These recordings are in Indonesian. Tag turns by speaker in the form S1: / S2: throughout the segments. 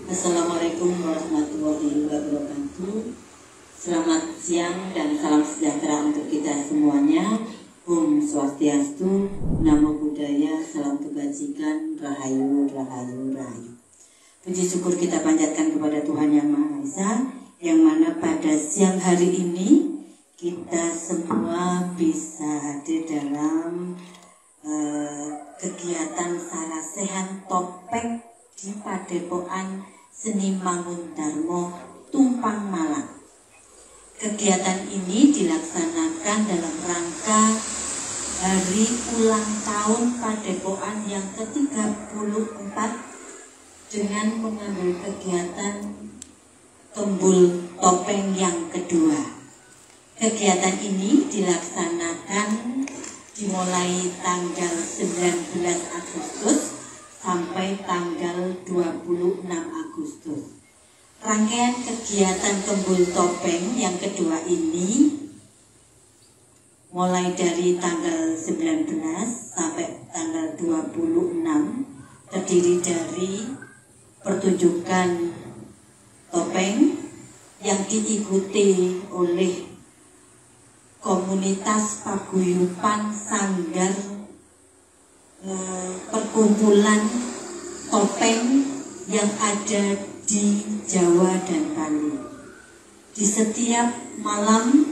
S1: Assalamualaikum warahmatullahi wabarakatuh. Selamat siang dan salam sejahtera untuk kita semuanya. Om Swastiastu, Namo Buddhaya, Salam Kebajikan, Rahayu, Rahayu, Rahayu. Puji syukur kita panjatkan kepada Tuhan Yang Maha Esa, yang mana pada siang hari ini kita semua bisa hadir dalam kegiatan sarasehan topeng di Padepokan Seni Mangundarma, Tumpang, Malang. Kegiatan ini dilaksanakan dalam rangka hari ulang tahun Padepokan yang ke-34 dengan mengambil kegiatan kembul topeng yang kedua. Kegiatan ini dilaksanakan dimulai tanggal 19 Agustus sampai tanggal 26 Agustus. Rangkaian kegiatan kembul topeng yang kedua ini mulai dari tanggal 19 sampai tanggal 26 terdiri dari pertunjukan topeng yang diikuti oleh komunitas paguyuban sanggar perkumpulan topeng yang ada di Jawa dan Bali. Di setiap malam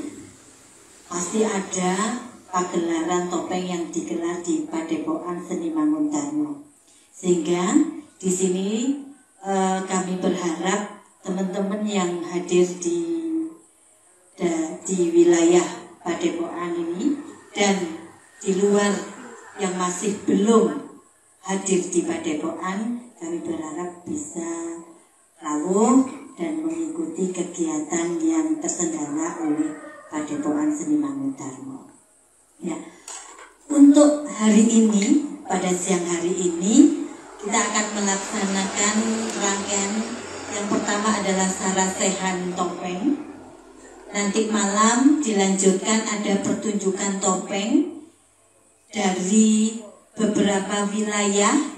S1: pasti ada pagelaran topeng yang digelar di Padepokan Seni Mangundarma. Sehingga di sini kami berharap teman-teman yang hadir di wilayah Padepokan ini dan di luar yang masih belum hadir di Padepokan, kami berharap bisa rawuh dan mengikuti kegiatan yang terselenggara oleh Padepokan Seni Mangundarma. Ya, untuk hari ini, pada siang hari ini, kita akan melaksanakan rangkaian yang pertama adalah sarasehan topeng. Nanti malam dilanjutkan ada pertunjukan topeng dari beberapa wilayah.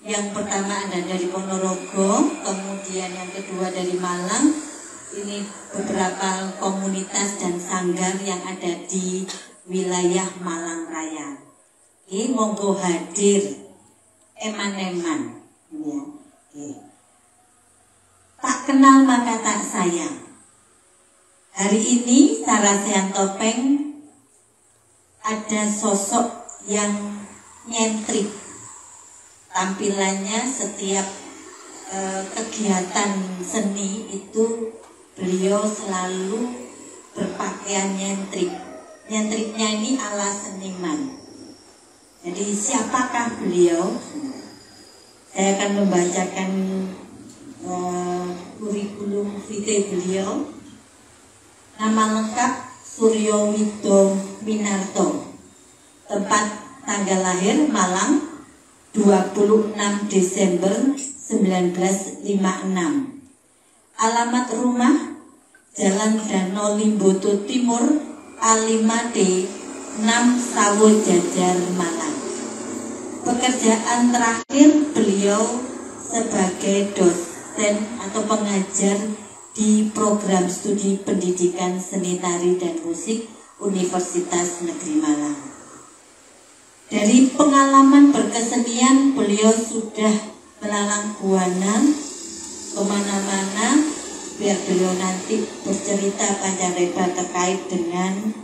S1: Yang pertama ada dari Ponorogo, kemudian yang kedua dari Malang. Ini beberapa komunitas dan sanggar yang ada di wilayah Malang Raya. Oke, monggo hadir eman-eman. Ya. Oke. Tak kenal maka tak sayang. Hari ini sarasehan topeng ada sosok yang nyentrik. Tampilannya setiap kegiatan seni itu beliau selalu berpakaian nyentrik. Nyentriknya ini ala seniman. Jadi siapakah beliau? Saya akan membacakan kurikulum vitae beliau. Nama lengkap Suryo Wido Minarto. Tempat tanggal lahir Malang 26 Desember 1956. Alamat rumah Jalan Danau Limboto Timur A5D 6 Sawo Jajar, Malang. Pekerjaan terakhir beliau sebagai dosen atau pengajar di program studi pendidikan seni tari dan musik Universitas Negeri Malang. Dari pengalaman berkesenian, beliau sudah melalang buana kemana-mana, biar beliau nanti bercerita panjang lebar terkait dengan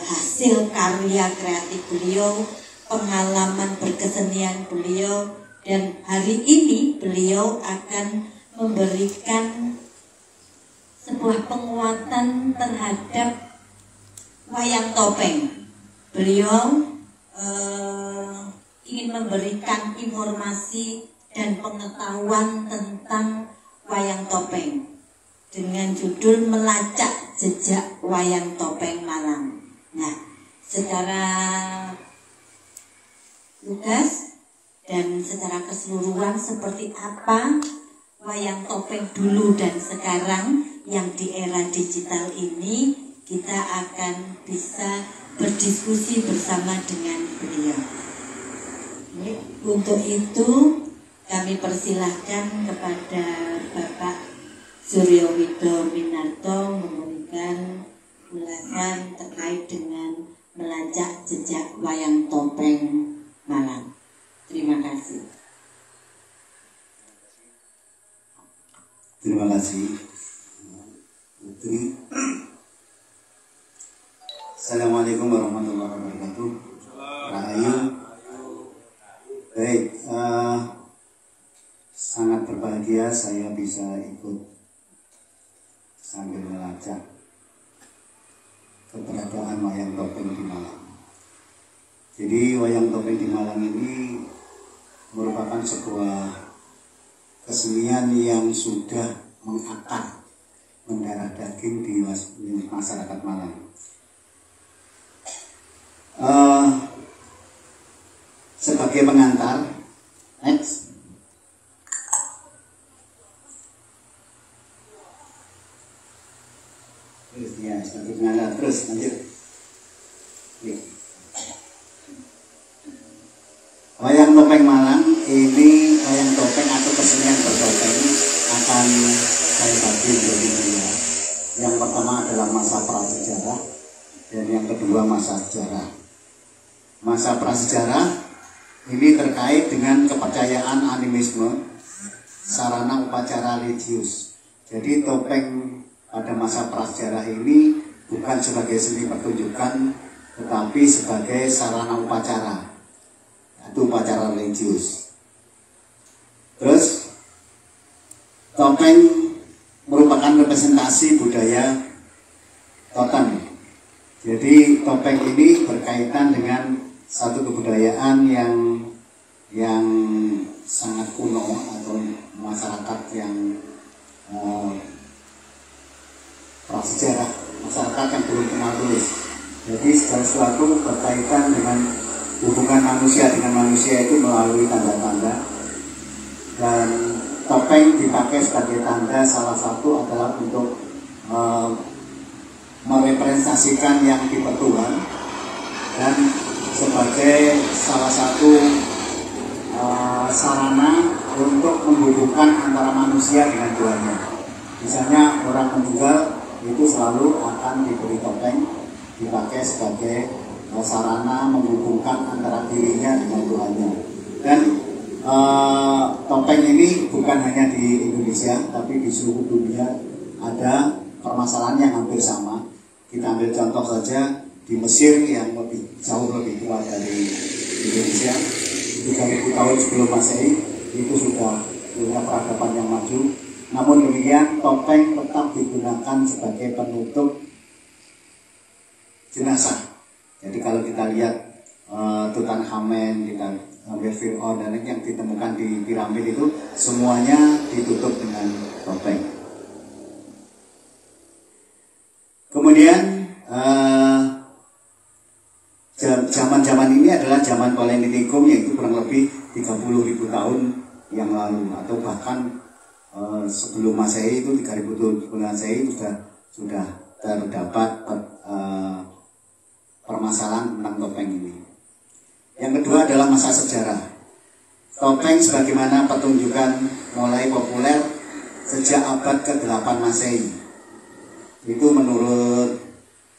S1: hasil karya kreatif beliau, pengalaman berkesenian beliau, dan hari ini beliau akan memberikan sebuah penguatan terhadap wayang topeng. Beliau ingin memberikan informasi dan pengetahuan tentang wayang topeng dengan judul Melacak Jejak Wayang Topeng Malang. Nah, secara lugas dan secara keseluruhan seperti apa wayang topeng dulu dan sekarang yang di era digital ini, kita akan bisa berdiskusi bersama dengan beliau. Untuk itu kami persilahkan kepada Suryo Wido Minarto memberikan ulasan terkait dengan melacak jejak wayang topeng Malang. Terima kasih.
S2: Terima kasih. Assalamualaikum warahmatullahi wabarakatuh. Rahayu. Baik, sangat berbahagia saya bisa ikut sambil melacak keberadaan wayang topeng di Malang. Jadi wayang topeng di Malang ini merupakan sebuah kesenian yang sudah mengakar mendarah daging di masyarakat Malang. Sebagai pengantar, next. Terus ya, sebagai pengantar terus lanjut. Wayang topeng Malang ini wayang topeng atau kesenian bertopeng akan saya bagi menjadi dua. Yang pertama adalah masa prasejarah dan yang kedua masa sejarah. Masa prasejarah ini terkait dengan kepercayaan animisme, sarana upacara religius. Jadi topeng pada masa prasejarah ini bukan sebagai seni pertunjukan, tetapi sebagai sarana upacara, itu upacara religius. Terus topeng merupakan representasi budaya totem. Jadi topeng ini berkaitan dengan satu kebudayaan yang sangat kuno atau masyarakat yang prasejarah, masyarakat yang belum kenal tulis. Jadi segala sesuatu berkaitan dengan hubungan manusia dengan manusia itu melalui tanda-tanda, dan topeng dipakai sebagai tanda salah satu adalah untuk merepresentasikan yang dipertuhan dan sebagai salah satu sarana untuk menghubungkan antara manusia dengan Tuhannya. Misalnya orang meninggal itu selalu akan diberi topeng, dipakai sebagai sarana menghubungkan antara dirinya dengan Tuhannya. Dan topeng ini bukan hanya di Indonesia, tapi di seluruh dunia ada permasalahan yang hampir sama. Kita ambil contoh saja di Mesir yang jauh lebih tua dari Indonesia, 3000 tahun sebelum Masehi itu sudah punya peradaban yang maju. Namun demikian topeng tetap digunakan sebagai penutup jenazah. Jadi kalau kita lihat Tutankhamen, kita ambil Fir'aun dan yang ditemukan di piramid itu semuanya ditutup dengan topeng. Kemudian zaman-zaman ini adalah zaman Paleolitikum, yaitu kurang lebih 30.000 tahun yang lalu, atau bahkan sebelum Masehi itu 3000 tahun sebelum Masehi itu sudah terdapat permasalahan tentang topeng ini. Yang kedua adalah masa sejarah. Topeng sebagaimana pertunjukan mulai populer sejak abad ke-8 Masehi. Itu menurut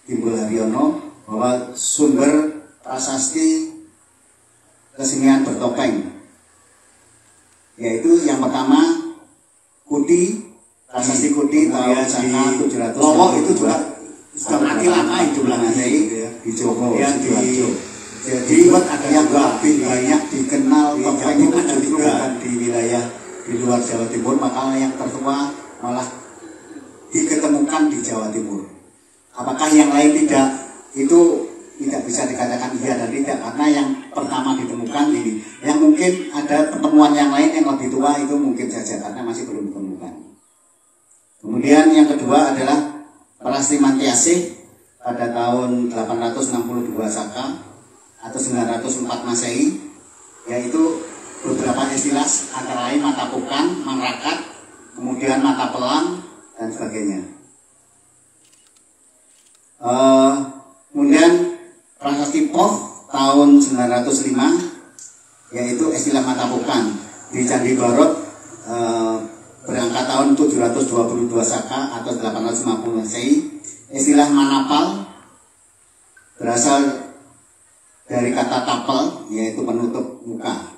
S2: Timbul Haryono bahwa sumber prasasti kesenian bertopeng, yaitu yang pertama Kuti, prasasti Kuti tahun 700. Lowo itu juga sudah mati lama itu Masehi di Jowo, di jadi ada yang lebih banyak dikenal topeng itu justru bukan di wilayah di luar Jawa Timur, maka yang tertua malah diketemukan di Jawa Timur. Apakah yang lain tidak? Itu tidak bisa dikatakan iya dan tidak, karena yang pertama ditemukan ini. Yang mungkin ada pertemuan yang lain yang lebih tua itu mungkin saja karena masih belum ditemukan. Kemudian yang kedua adalah Prasasti Mantiasih pada tahun 862 Saka atau 904 Masehi, yaitu beberapa istilah antara lain mata pukan, manrakat, kemudian mata pelang dan sebagainya. Kemudian Prasasti Poh tahun 905, yaitu istilah mata pukan. Di Candi Barot berangkat tahun tahun 722 Saka atau 850 Masehi. Istilah manapal berasal dari kata tapel, yaitu penutup muka,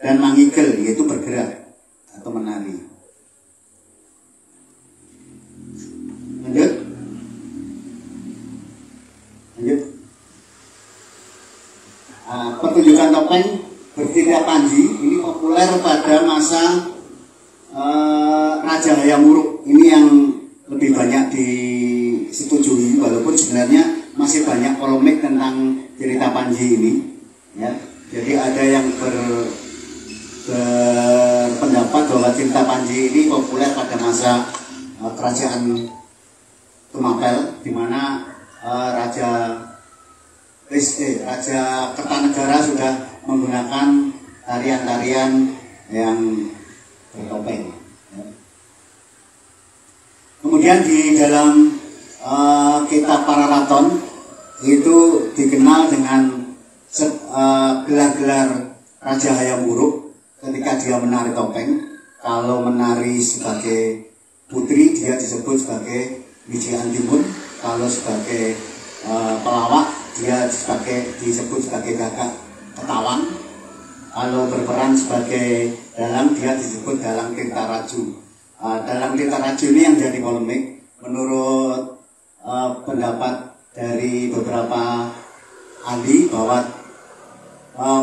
S2: dan mangigel, yaitu bergerak atau menari. Lanjut. Pertunjukan topeng bertindak panji ini populer pada masa Raja Hayam Wuruk. Ini yang lebih banyak disetujui, walaupun sebenarnya masih banyak polemik tentang cerita Panji ini. Ya, jadi ada yang berpendapat bahwa cerita Panji ini populer pada masa kerajaan Tumapel, di mana Raja Kertanegara sudah menggunakan tarian-tarian yang bertopeng. Kemudian di dalam kitab Pararaton itu dikenal dengan gelar-gelar Raja Hayam Wuruk ketika dia menari topeng. Kalau menari sebagai putri dia disebut sebagai Wiji Antimun, kalau sebagai pelawak dia disebut sebagai Gagak Ketawang, kalau berperan sebagai dalang dia disebut Dalang Tirta Raju. Dalang Tirta Raju ini yang jadi polemik menurut pendapat dari beberapa ahli, bahwa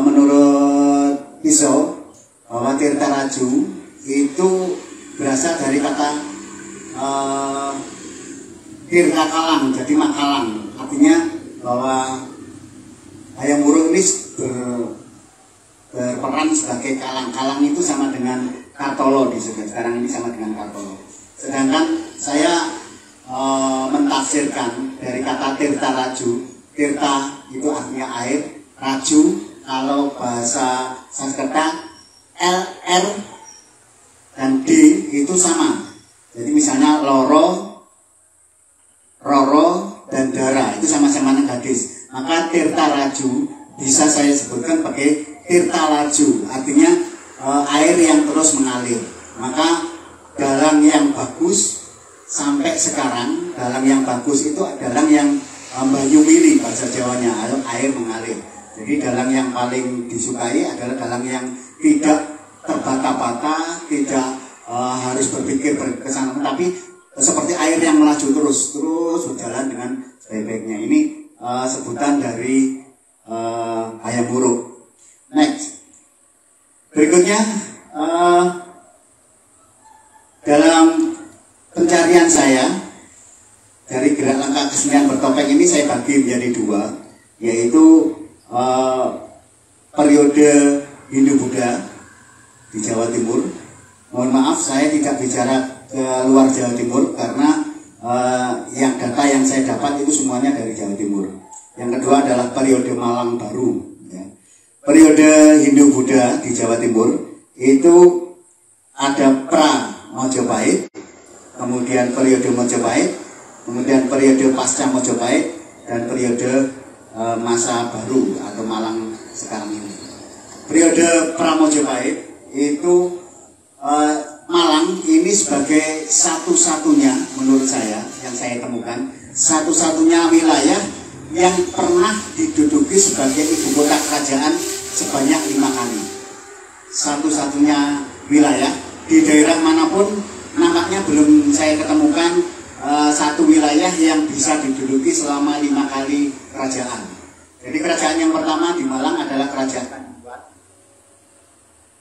S2: menurut Piso bahwa Tirta Raju itu berasal dari kata Tirta Kalang, jadi Makalang, artinya bahwa Hayam Wuruk ini berperan sebagai kalang. Itu sama dengan Kartolo sekarang ini sama dengan Kartolo. Sedangkan saya mentafsirkan dari kata Tirta Raju. Tirta itu artinya air, Raju kalau bahasa Sanskerta L, R dan D itu sama. Jadi misalnya Loro, Roro dan Dara itu sama-sama gadis. Maka Tirta Raju bisa saya sebutkan pakai Tirta Laju, artinya air yang terus mengalir. Maka dalang yang bagus sampai sekarang, dalang yang bagus itu dalang yang banyu mili bahasa Jawanya, air mengalir. Jadi dalang yang paling disukai adalah dalang yang tidak terbata-bata, tidak harus berpikir kesana, tapi seperti air yang melaju terus berjalan dengan sebaik-baiknya. Ini sebutan dari Hayam Wuruk. Next, berikutnya dalam pencarian saya dari gerak langkah kesenian bertopeng ini saya bagi menjadi dua, yaitu periode Hindu-Buddha di Jawa Timur. Mohon maaf saya tidak bicara ke luar Jawa Timur karena yang data yang saya dapat itu semuanya dari Jawa Timur. Yang kedua adalah periode Malang Baru. Ya. Periode Hindu-Buddha di Jawa Timur itu ada pra Mojopahit, kemudian periode Mojopahit, kemudian periode pasca Mojopahit, dan periode masa baru atau Malang sekarang ini. Periode pra Mojopahit itu Malang ini sebagai satu-satunya, menurut saya yang saya temukan, satu-satunya wilayah yang pernah diduduki sebagai ibu kota kerajaan sebanyak 5 kali. Satu-satunya wilayah, di daerah manapun nampaknya belum saya ketemukan satu wilayah yang bisa diduduki selama 5 kali kerajaan. Jadi kerajaan yang pertama di Malang adalah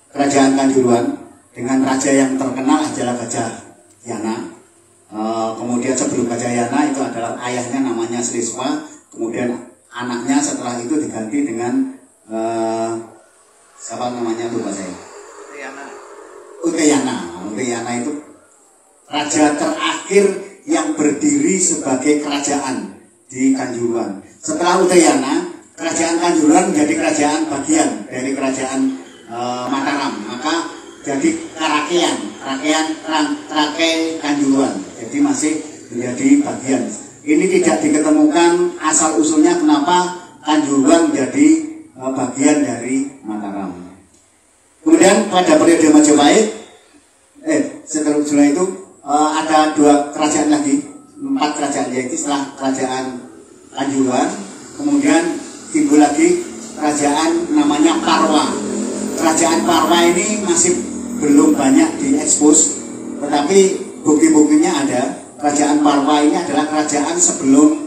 S2: Kerajaan Kanjuruhan dengan raja yang terkenal adalah Gajah Yana. Kemudian sebelum Gajah Yana itu adalah ayahnya namanya Sriswa. Kemudian anaknya setelah itu diganti dengan siapa namanya, lupa saya. Utayana itu raja terakhir yang berdiri sebagai kerajaan di Kanjuruhan. Setelah Utayana, kerajaan Kanjuruhan menjadi kerajaan bagian dari kerajaan Mataram. Maka jadi Rakai Kanjuruhan. Jadi masih menjadi bagian. Ini tidak diketemukan asal usulnya kenapa Kanjuruhan menjadi bagian dari Mataram. Kemudian pada periode Majapahit, Seterusnya itu ada 2 kerajaan lagi, 4 kerajaan, yaitu setelah kerajaan Kanjuruhan, kemudian timbul lagi kerajaan namanya Parwa. Kerajaan Parwa ini masih belum banyak diekspos, tetapi bukti-buktinya ada. Kerajaan Parwa ini adalah kerajaan sebelum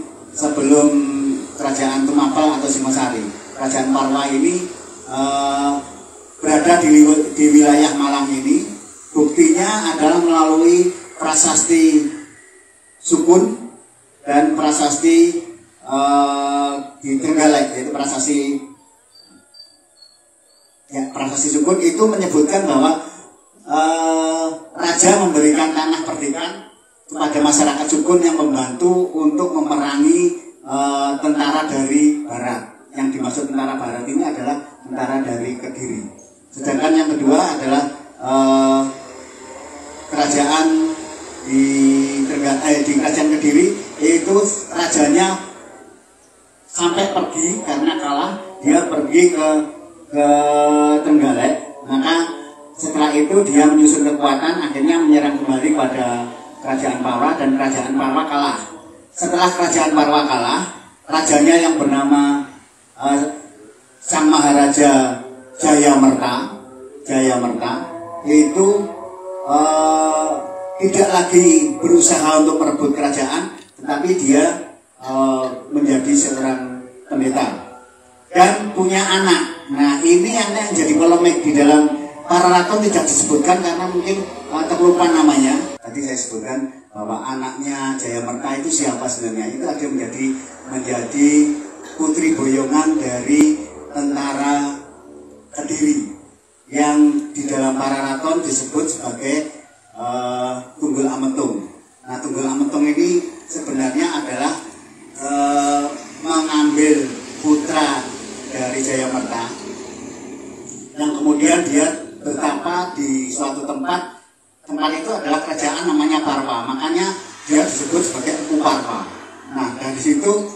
S2: kerajaan Tumapel atau Singosari. Kerajaan Parwa ini berada di wilayah Malang ini. Buktinya adalah melalui prasasti Sukun dan prasasti di Trenggalek, yaitu prasasti Sukun itu menyebutkan bahwa raja memberikan tanah perdikan kepada masyarakat Sukun yang membantu untuk memerangi tentara dari barat. Yang dimaksud tentara barat ini adalah tentara dari Kediri. Sedangkan yang kedua adalah kerajaan di kerajaan Kediri, itu rajanya sampai pergi karena kalah, dia pergi ke Trenggalek. Maka setelah itu dia menyusun kekuatan, akhirnya menyerang kembali pada kerajaan Parwa, dan kerajaan Parwa kalah. Setelah kerajaan Parwa kalah, rajanya yang bernama Sang Maharaja Jayamerta itu tidak lagi berusaha untuk merebut kerajaan, tetapi dia menjadi seorang pendeta dan punya anak. Nah, ini yang jadi polemik di dalam Pararaton, tidak disebutkan karena mungkin terlupa namanya. Tadi saya sebutkan bahwa anaknya Jayamerta itu siapa sebenarnya. Itu ada menjadi putri boyongan dari tentara Kediri yang di dalam Pararaton disebut sebagai Tunggul Ametung. Nah, Tunggul Ametung ini sebenarnya adalah mengambil putra dari Jayamerta, yang kemudian dia bertapa di suatu tempat itu adalah kerajaan namanya Parwa, makanya dia disebut sebagai Empu Parwa. Nah, dari situ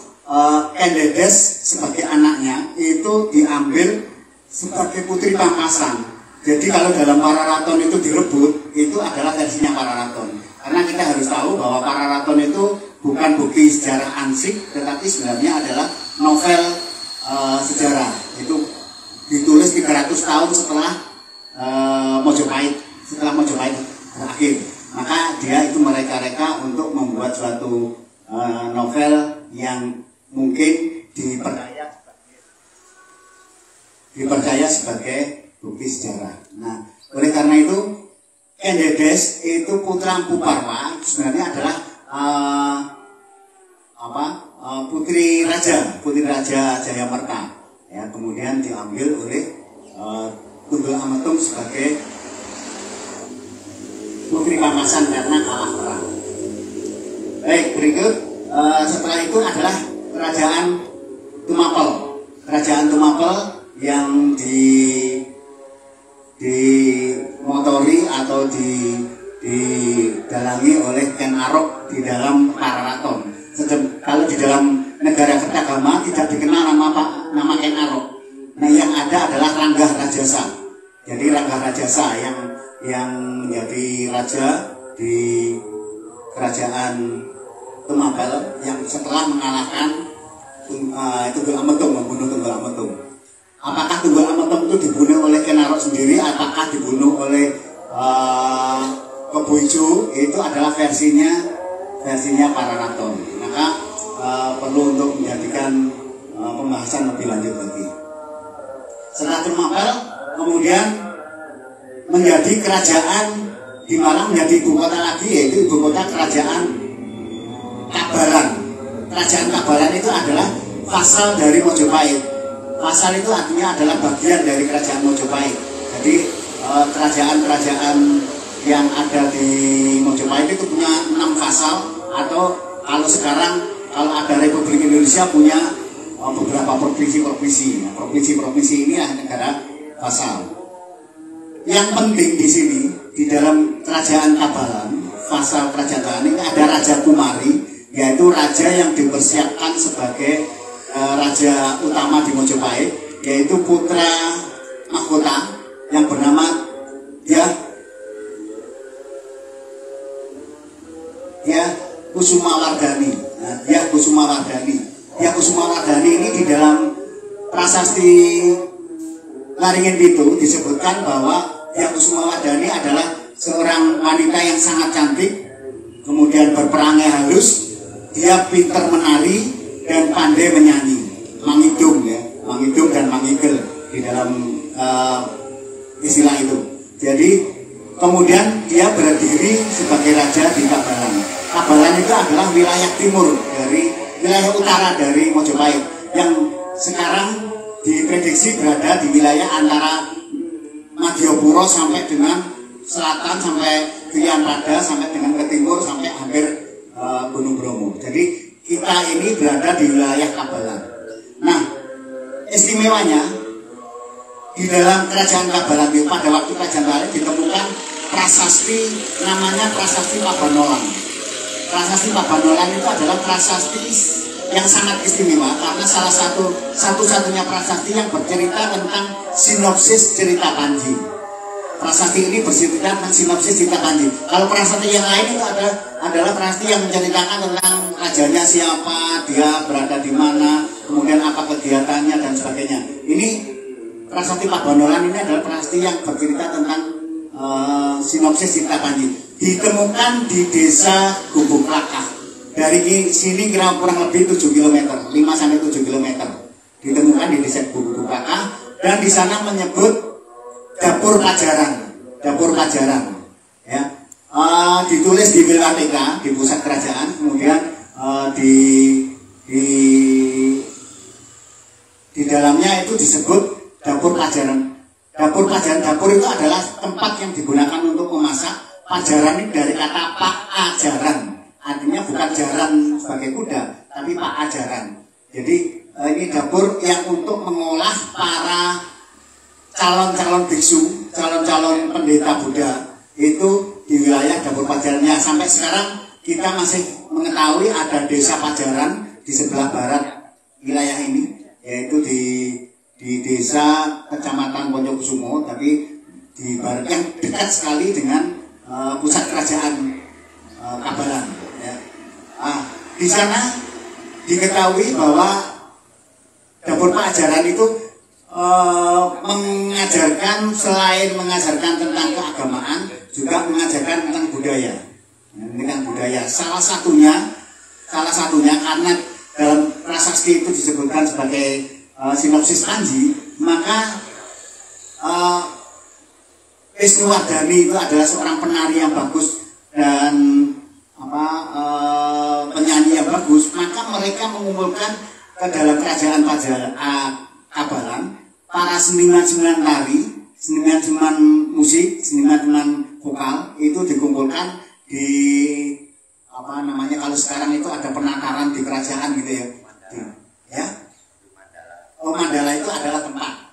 S2: Kendedes sebagai anaknya itu diambil sebagai putri Pamekasan. Jadi kalau dalam Pararaton itu direbut, itu adalah versinya Pararaton. Karena kita harus tahu bahwa Pararaton itu bukan bukti sejarah ansik, tetapi sebenarnya adalah novel sejarah. Itu ditulis 300 tahun setelah Mojopahit berakhir. Maka dia itu mereka-reka untuk membuat suatu novel yang mungkin dipercaya sebagai bukti sejarah. Nah, oleh karena itu Kendedes itu putra Empu Parwa sebenarnya adalah putri raja Jayamerta. Ya, kemudian diambil oleh Tunggul Ametung sebagai putri Pamekasan karena kalah perang. Baik, berikut setelah itu adalah kerajaan Tumapel. Kerajaan Tumapel yang dimotori atau didalangi oleh Ken Arok di dalam Pararaton. Kalau di dalam negara Kertagama tidak dikenal nama Ken Arok. Nah, yang ada adalah Ranggah Rajasa. Jadi Ranggah Rajasa yang menjadi raja di kerajaan Tumapel yang setelah mengalahkan Tunggul Ametung, membunuh Tunggul Ametung. Apakah Tunggul Ametung itu dibunuh oleh Ken Arok sendiri, apakah dibunuh oleh Kebo Ijo, itu adalah versinya Pararaton. Maka perlu untuk menjadikan pembahasan lebih lanjut lagi. Setelah Tumapel kemudian menjadi kerajaan di Malang, menjadi ibu kota lagi, yaitu ibu kota kerajaan Kabaran. Kerajaan Kabaran itu adalah vasal dari Mojopahit. Vasal itu artinya adalah bagian dari kerajaan Mojopahit. Jadi kerajaan-kerajaan yang ada di Mojopahit itu punya 6 vasal, atau kalau sekarang kalau ada Republik Indonesia punya beberapa provinsi-provinsi. Nah, provinsi-provinsi ini adalah negara vasal. Yang penting di sini di dalam kerajaan Kabaran, vasal kerajaan Kabaran ini ada Raja Kumari, yaitu raja yang dipersiapkan sebagai raja utama di Mojopahit, yaitu putra mahkota yang bernama dia Kusumawardhani. Nah, dia Kusumawardhani. Dia Kusumawardhani ini di dalam prasasti Laringin Pitu disebutkan bahwa dia Kusumawardhani adalah seorang wanita yang sangat cantik, kemudian berperangai halus, dia pintar menari dan pandai menyanyi, mangidung ya, mangidung dan mangigel di dalam istilah itu. Jadi kemudian dia berdiri sebagai raja di Kabalan. Kabalan itu adalah wilayah timur dari wilayah utara dari Mojopahit yang sekarang diprediksi berada di wilayah antara Madiopuro sampai dengan selatan, sampai Gilian Rada, sampai dengan ke timur, sampai hampir Gunung Bromo. Jadi kita ini berada di wilayah Kabalan. Nah, istimewanya di dalam kerajaan Kabalan itu pada waktu kerajaan Kabalan ditemukan prasasti namanya prasasti Pabanolan. Prasasti Pabanolan itu adalah prasasti yang sangat istimewa karena salah satu-satunya prasasti yang bercerita tentang sinopsis cerita Panji. Prasasti ini bercerita tentang sinopsis cerita Panji. Kalau prasasti yang lain itu adalah prasasti yang menceritakan tentang rajanya siapa, dia berada di mana, kemudian apa kegiatannya dan sebagainya. Ini prasasti Pabanolan ini adalah prasasti yang bercerita tentang sinopsis cerita Panji. Ditemukan di desa Gubuk Lakah. Dari sini kurang lebih 7 km, 5 sampai 7 km. Ditemukan di desa Gubuk Lakah dan di sana menyebut dapur Pajaran, dapur Pajaran. Ya, ditulis di Wilwatika, di pusat kerajaan, kemudian di dalamnya itu disebut dapur Pajaran. Dapur Pajaran, dapur itu adalah tempat yang digunakan untuk memasak. Pajaran ini dari kata Pak Ajaran, artinya bukan jaran sebagai kuda, tapi Pak Ajaran. Jadi ini dapur yang untuk mengolah para calon-calon biksu, calon-calon pendeta Buddha itu di wilayah dapur Pajarannya. Sampai sekarang kita masih mengetahui ada desa Pajaran di sebelah barat wilayah ini, yaitu di desa Kecamatan Ponyokusumo, tapi di barat yang dekat sekali dengan pusat kerajaan Kabalan. Ya. Di sana diketahui bahwa dapur Pajaran itu mengajarkan, selain mengajarkan tentang keagamaan, juga mengajarkan tentang budaya. Tentang budaya. Salah satunya karena dalam prasasti itu disebutkan sebagai sinopsis Panji, maka Wisnuwardhani itu adalah seorang penari yang bagus dan penyanyi yang bagus. Maka mereka mengumpulkan ke dalam kerajaan Kabalan para seniman-seniman tari, seniman-seniman musik, seniman-seniman vokal itu dikumpulkan di kalau sekarang itu ada penataran di kerajaan gitu ya. Ya. Mandala itu adalah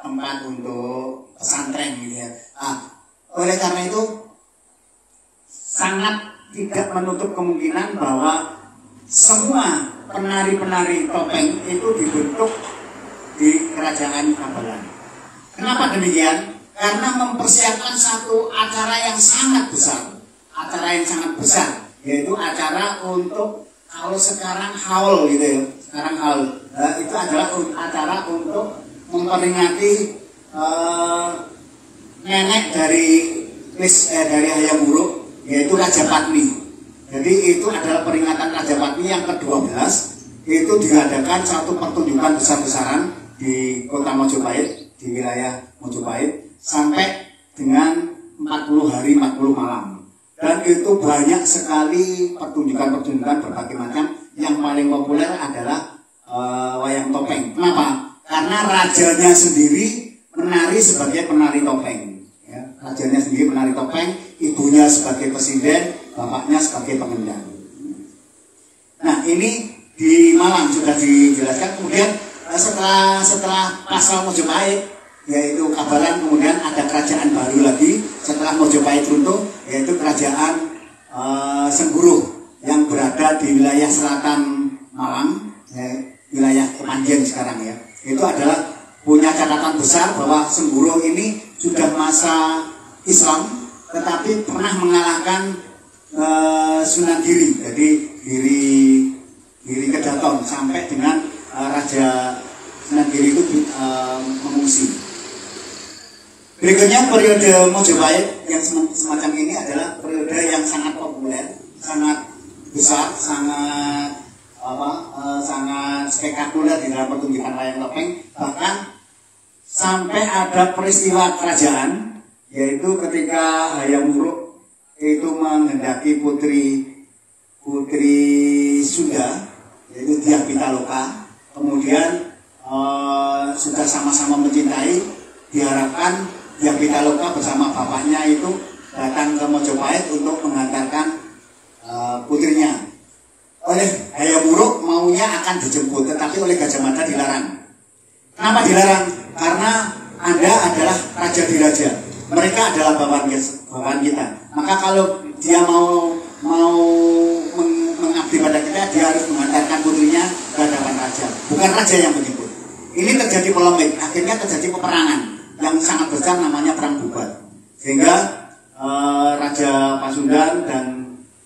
S2: tempat untuk pesantren gitu ya. Oleh karena itu sangat tidak menutup kemungkinan bahwa semua penari-penari topeng itu dibentuk di kerajaan Kabalan. Kenapa demikian? Karena mempersiapkan satu acara yang sangat besar, yaitu acara untuk, kalau sekarang haul gitu ya. Sekarang haul itu adalah acara untuk memperingati nenek dari Hayam Wuruk, yaitu Raja Patmi. Jadi itu adalah peringatan Raja Patmi yang ke-12. Itu diadakan satu pertunjukan besar-besaran di kota Mojopahit, di wilayah Mojopahit, sampai dengan 40 hari 40 malam. Dan itu banyak sekali pertunjukan-pertunjukan berbagai macam. Yang paling populer adalah wayang topeng. Kenapa? Karena rajanya sendiri menari sebagai penari topeng. Ya, rajanya sendiri penari topeng, ibunya sebagai presiden, bapaknya sebagai pengendang. Nah, ini di Malang sudah dijelaskan. Kemudian setelah pasal Mojopahit, yaitu Kabalan, kemudian ada kerajaan baru lagi setelah Mojopahit runtuh, yaitu kerajaan Sengguruh yang berada di wilayah selatan Malang, wilayah Kepanjen sekarang ya. Itu adalah punya catatan besar bahwa Sengguruh ini sudah masa Islam, tetapi pernah mengalahkan Sunan Giri, jadi Giri Kedaton sampai dengan Raja Sunan Giri itu mengungsi. Berikutnya periode Mojopahit yang semacam ini adalah periode yang sangat populer, sangat besar, sangat spektakuler di dalam pertunjukan wayang topeng. Bahkan sampai ada peristiwa kerajaan, yaitu ketika Hayam Wuruk itu menghendaki putri Sunda, yaitu Dyah Pitaloka, kemudian sudah sama-sama mencintai, diharapkan Dyah Pitaloka bersama bapaknya itu datang ke Mojopahit untuk mengantarkan putrinya. Oleh Hayam Wuruk maunya akan dijemput, tetapi oleh Gajah Mada dilarang. Kenapa dilarang? Karena Anda adalah raja diraja, mereka adalah bawahan kita. Maka kalau dia mau mengabdi pada kita, dia harus mengantarkan putrinya ke hadapan raja, bukan raja yang menjemput. Ini terjadi polemik, akhirnya terjadi peperangan yang sangat besar, namanya Perang Bubat, sehingga Raja Pasundan dan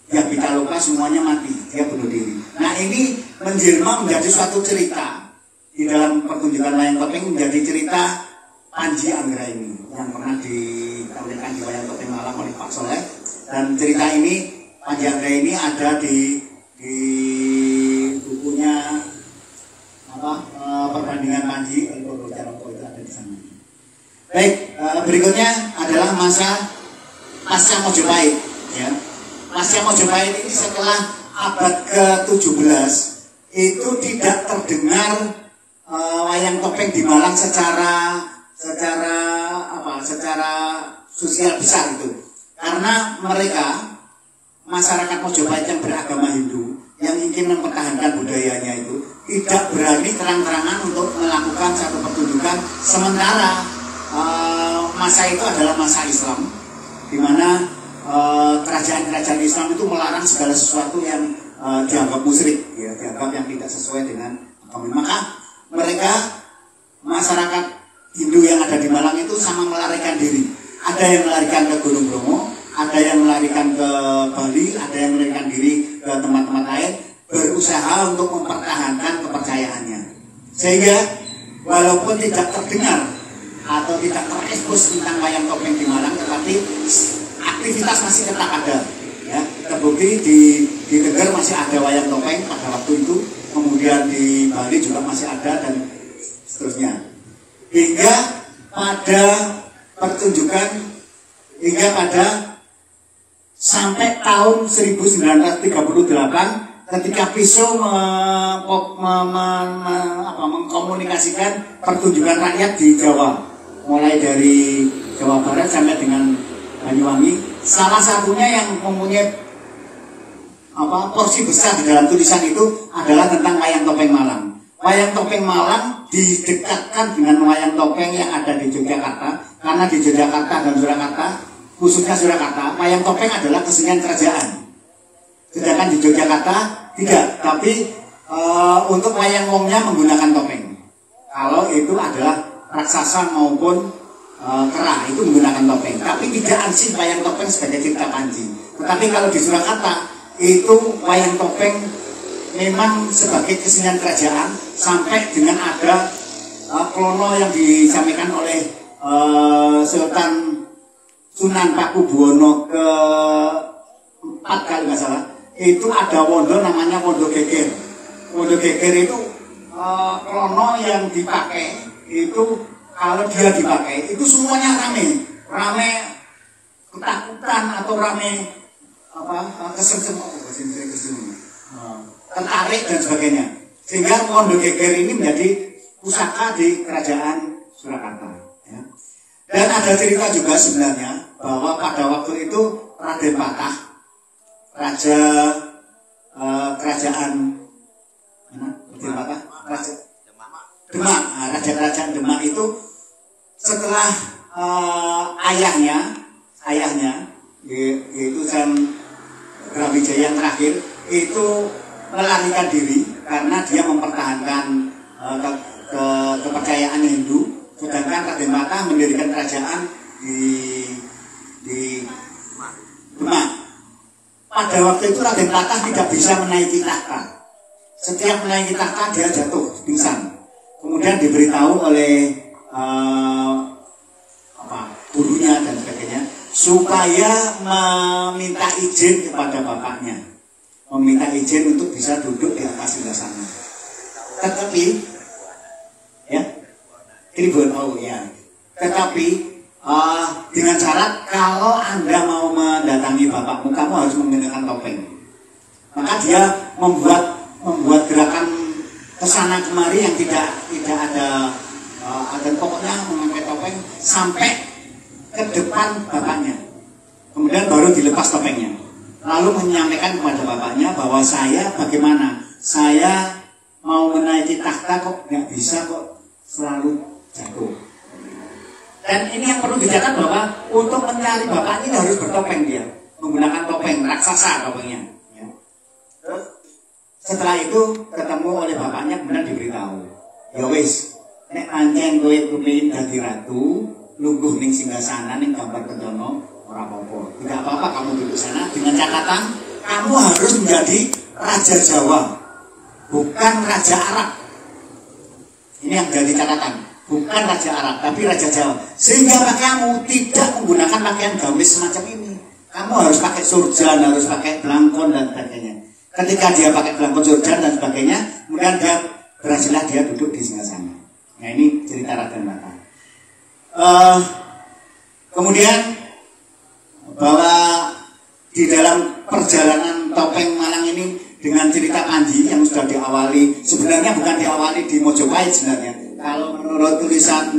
S2: Dyah Pitaloka semuanya mati, dia bunuh diri. Nah, ini menjelma menjadi suatu cerita di dalam pertunjukan wayang topeng, menjadi cerita Panji Anggraini yang pernah ditampilkan di wayang topeng Malang oleh Pak Soleh. Dan cerita ini, Panji Anggraini ada di bukunya perbandingan Panji Elko Jaroko, itu ada di sana. Baik, berikutnya adalah masa pasca Mojopahit. Ya. Pasca Mojopahit ini setelah abad ke-17 itu tidak terdengar wayang topeng di Malang secara sosial besar itu, karena mereka masyarakat Mojopahit yang beragama Hindu yang ingin mempertahankan budayanya itu tidak berani terang-terangan untuk melakukan satu pertunjukan, sementara masa itu adalah masa Islam, di mana kerajaan-kerajaan Islam itu melarang segala sesuatu yang dianggap musyrik, ya, dianggap yang tidak sesuai dengan agama. Maka mereka, masyarakat Hindu yang ada di Malang itu sama melarikan diri. Ada yang melarikan ke Gunung Bromo, ada yang melarikan ke Bali, ada yang melarikan diri ke tempat-tempat lain, berusaha untuk mempertahankan kepercayaannya. Sehingga walaupun tidak terdengar atau tidak terekspos tentang wayang topeng di Malang, tetapi aktivitas masih tetap ada. Ya, terbukti di Tegar masih ada wayang topeng pada waktu itu, kemudian di Bali juga masih ada, dan seterusnya. Hingga pada pertunjukan, hingga pada sampai tahun 1938 ketika Piso mengkomunikasikan pertunjukan rakyat di Jawa, mulai dari Jawa Barat sampai dengan Banyuwangi. Salah satunya yang mempunyai porsi besar di dalam tulisan itu adalah tentang wayang topeng Malang. Wayang topeng Malang didekatkan dengan wayang topeng yang ada di Yogyakarta, karena di Yogyakarta dan Surakarta, khususnya Surakarta, wayang topeng adalah kesenian kerajaan. Sedangkan di Yogyakarta tidak, tapi untuk wayang wongnya menggunakan topeng. Kalau itu adalah raksasa maupun kera, itu menggunakan topeng. Tapi tidak ansih wayang topeng sebagai cerita Panji. Tetapi kalau di Surakarta itu wayang topeng memang sebagai kesenian kerajaan, sampai dengan ada klono yang disampaikan oleh Sultan Sunan Pakubuwono ke-4 kalau nggak salah. Itu ada wondo namanya wondo geger. Wondo geger itu klono yang dipakai itu, kalau dia dipakai itu semuanya rame ketakutan atau rame tertarik dan sebagainya, sehingga wondo geger ini menjadi pusaka di kerajaan Surakarta. Ya. Dan ada cerita juga sebenarnya bahwa pada waktu itu Raden Patah, raja kerajaan Raden Patah, Demak, raja kerajaan Demak itu setelah ayahnya yaitu San Brawijaya yang terakhir itu melarikan diri karena dia mempertahankan kepercayaan Hindu, sedangkan Raden Patah mendirikan kerajaan di Demak. pada waktu itu Raden Patah tidak bisa menaiki takhta. Setiap menaiki takhta dia jatuh pingsan. Kemudian diberitahu oleh gurunya dan sebagainya supaya meminta izin kepada bapaknya, meminta izin untuk bisa duduk di atas singgasana. Tetapi ya, ini oh ya. Tetapi dengan syarat kalau Anda mau mendatangi bapakmu, kamu harus mengenakan topeng. Maka dia membuat gerakan kesana kemari yang tidak ada pokoknya memakai topeng sampai ke depan bapaknya. Kemudian baru dilepas topengnya. Lalu menyampaikan kepada bapaknya bahwa saya bagaimana? Saya mau menaiki takhta kok nggak bisa, kok selalu jatuh. Dan ini yang perlu dicatat bahwa untuk mencari bapak ini harus bertopeng dia, menggunakan topeng raksasa topengnya. Ya. Terus setelah itu ketemu oleh bapaknya, kemudian diberitahu, ya wis, nek pancen kowe kepengin dadi ratu, lungguh ning singgasana ning gambar Kencono, ora apa-apa. Tidak apa-apa kamu duduk sana, dengan catatan kamu harus menjadi raja Jawa, bukan raja Arab. Ini yang jadi catatan, bukan raja Arab, tapi raja Jawa. Sehingga pakaianmu tidak menggunakan pakaian gamis semacam ini. Kamu harus pakai surjan, harus pakai belangkon dan sebagainya. Ketika dia pakai belangkon, surjan dan sebagainya, kemudian dia berhasillah dia duduk di singgasana. Nah ini cerita Raden Patah. Kemudian bahwa di dalam perjalanan topeng Malang ini dengan cerita Panji yang sudah diawali, sebenarnya bukan diawali di Mojopahit sebenarnya. Kalau menurut tulisan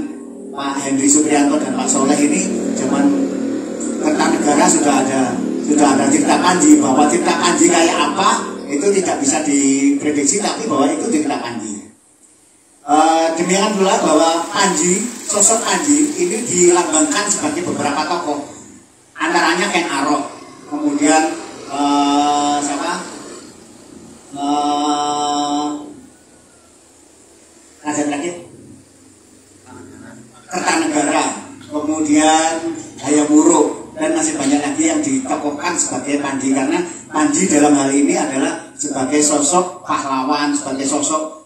S2: Pak Henry Supriyanto dan Pak Soleh ini zaman Kertanegara sudah ada cerita Panji, bahwa cerita Panji kayak apa itu tidak bisa diprediksi, tapi bahwa itu cerita Panji. Demikian pula bahwa Panji, sosok Panji ini dilambangkan sebagai beberapa tokoh, antaranya Ken Arok, kemudian Kertanegara, kemudian Hayam Wuruk, dan masih banyak lagi yang ditokohkan sebagai Panji, karena Panji dalam hal ini adalah sebagai sosok pahlawan, sebagai sosok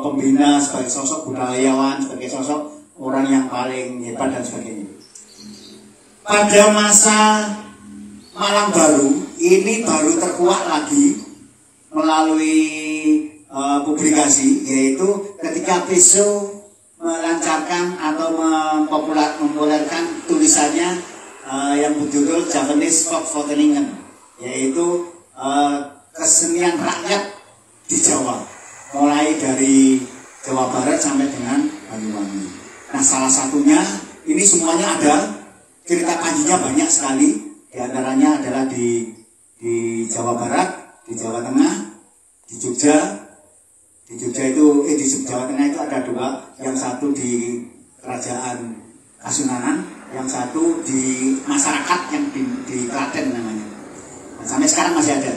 S2: pembina, sebagai sosok budayawan, sebagai sosok orang yang paling hebat dan sebagainya. Pada masa Malang Baru ini baru terkuak lagi melalui publikasi, yaitu ketika Pessoa melancarkan atau mempopulerkan tulisannya yang berjudul Javanese Volkvoteningen, yaitu kesenian rakyat di Jawa, mulai dari Jawa Barat sampai dengan Banyuwangi. Nah, salah satunya ini semuanya ada, cerita Panjinya banyak sekali. Di antaranya adalah di Jawa Barat, di Jawa Tengah, di Jogja. Di Jogja itu, di Jawa Tengah itu ada dua, yang satu di Kerajaan Kasunanan, yang satu di masyarakat yang di Klaten namanya. Nah, sampai sekarang masih ada.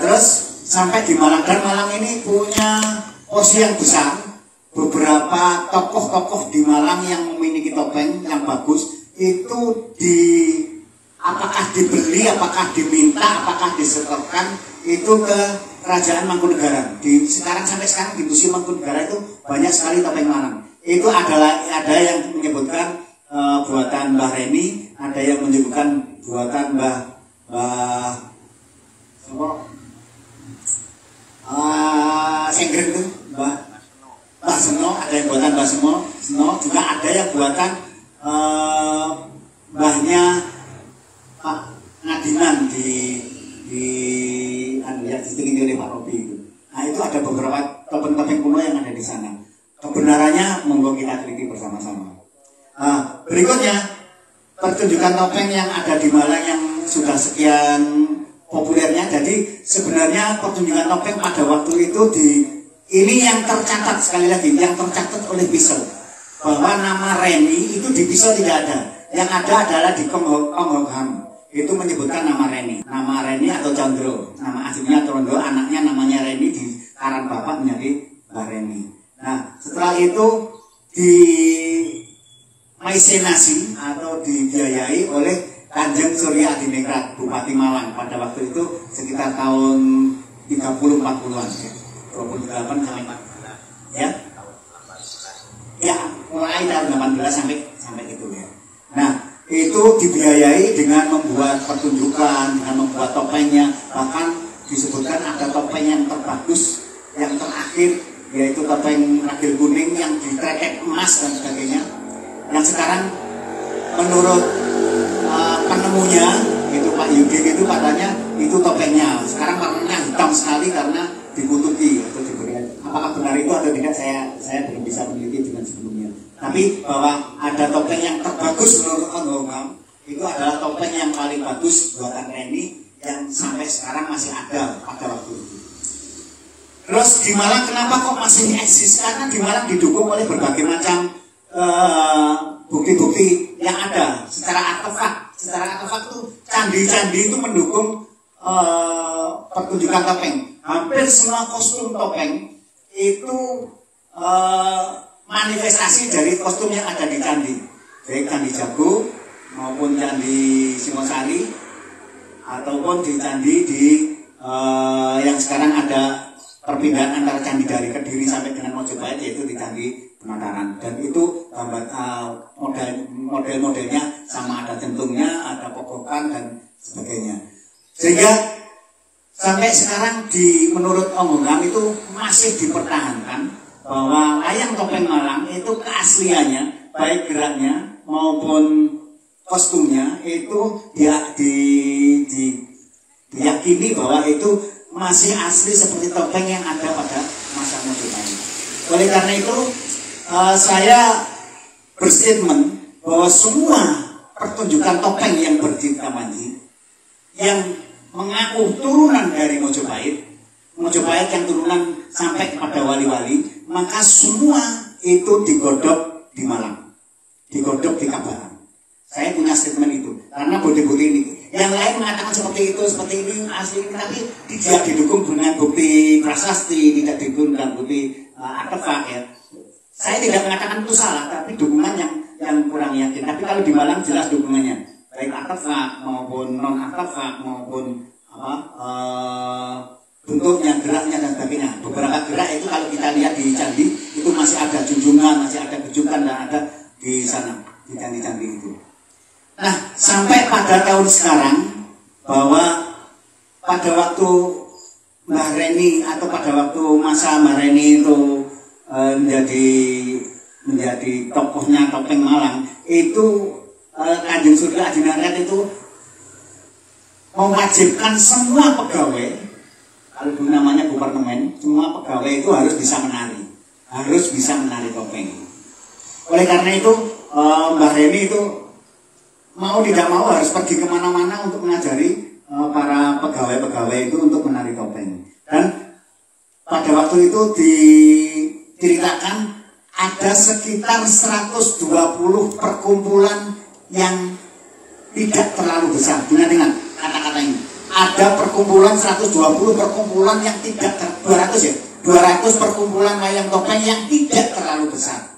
S2: Terus sampai di Malang, dan Malang ini punya posisi yang besar. Beberapa tokoh-tokoh di Malang yang memiliki topeng yang bagus itu apakah dibeli, apakah diminta, apakah disetorkan itu ke Kerajaan Mangkunegaran. Sekarang sampai sekarang di Museum Mangkunegaran itu banyak sekali topeng Malang. Itu ada yang menyebutkan buatan Mbah Reni, ada yang menyebutkan buatan Mbah Senggreng itu Mbah Seno, ada yang buatan Mbah Seno, juga ada yang buatan mbahnya Pak Ngadinan di diselingi oleh Pak Robi itu. Nah, itu ada beberapa topeng-topeng kuno yang ada di sana. Kebenarannya monggo kita teliti bersama-sama. Nah, berikutnya pertunjukan topeng yang ada di Malang yang sudah sekian populernya. Jadi sebenarnya pertunjukan topeng pada waktu itu ini yang tercatat, sekali lagi yang tercatat oleh Pisau, bahwa nama Reni itu di Pisau tidak ada. Yang ada adalah di Konghokam. Itu menyebutkan nama Reni atau Condro, nama aslinya Trondo, anaknya namanya Reni, di karang bapak menjadi Mbah Reni. Nah, setelah itu di maisenasi atau dibiayai oleh Kanjeng Surya Adiningrat, Bupati Malang pada waktu itu sekitar tahun 30-40-an ya. 28 sampai 40 ya. Ya, mulai tahun 18 sampai itu ya. Nah, itu dibiayai dengan membuat pertunjukan, dengan membuat topengnya, bahkan disebutkan ada topeng yang terbagus yang terakhir, yaitu topeng ragil kuning yang ditrekek emas dan sebagainya, yang sekarang menurut penemunya itu Pak Yudin itu katanya itu topengnya sekarang warnanya hitam sekali karena dikutuki atau diberi. Apakah benar itu atau tidak saya belum bisa meneliti dengan sebelumnya. Tapi bahwa ada topeng yang terbagus menurut Anggongam itu adalah topeng yang paling bagus buatan Reni yang sampai sekarang masih ada pada waktu itu. Terus di Malang kenapa kok masih eksis? Karena di Malang didukung oleh berbagai macam bukti-bukti yang ada secara artefak. Secara artefak itu candi-candi itu mendukung pertunjukan topeng. Hampir semua kostum topeng itu manifestasi dari kostum yang ada di candi, baik candi Jago maupun candi Singosari ataupun di candi yang sekarang ada perpindahan antara candi dari Kediri sampai dengan Mojopahit, yaitu di candi Penataran. Dan itu model-modelnya sama, ada centungnya, ada pogokan dan sebagainya. Sehingga sampai sekarang menurut Anggongam itu masih dipertahankan bahwa wayang topeng Malang itu keasliannya, baik geraknya maupun kostumnya itu diyakini bahwa itu masih asli seperti topeng yang ada pada masa Mojopahit. Oleh karena itu saya berstatement bahwa semua pertunjukan topeng yang bercinta manji yang mengaku turunan dari Mojopahit yang turunan sampai kepada wali-wali, maka semua itu digodok di Malang, digodok di Kabahan. Saya punya statement itu karena bukti-bukti ini. Yang lain mengatakan seperti itu, seperti ini, asli ini, tapi tidak didukung dengan bukti prasasti, tidak didukung dengan bukti artefak ya. Saya tidak mengatakan itu salah, tapi dukungan yang kurang yakin. Tapi kalau di Malang jelas dukungannya, baik artefak maupun non artefak maupun bentuknya, geraknya dan sebagainya. Beberapa gerak itu kalau kita lihat di candi itu masih ada junjungan, masih ada gejukan dan ada di sana di candi-candi itu. Nah, sampai pada tahun sekarang bahwa pada waktu Mbah Reni atau pada waktu masa Mbah Reni itu menjadi tokohnya topeng Malang itu Kanjeng Surya Adiningrat itu mewajibkan semua pegawai, kalau dulu namanya Bupartemen, semua pegawai itu harus bisa menari topeng. Oleh karena itu Mbah Reni itu mau tidak mau harus pergi kemana-mana untuk mengajari para pegawai-pegawai itu untuk menari topeng. Dan pada waktu itu diceritakan ada sekitar 120 perkumpulan yang tidak terlalu besar. Dengar kata-kata ini. Ada perkumpulan 120 perkumpulan yang tidak 200 perkumpulan wayang topeng yang tidak terlalu besar.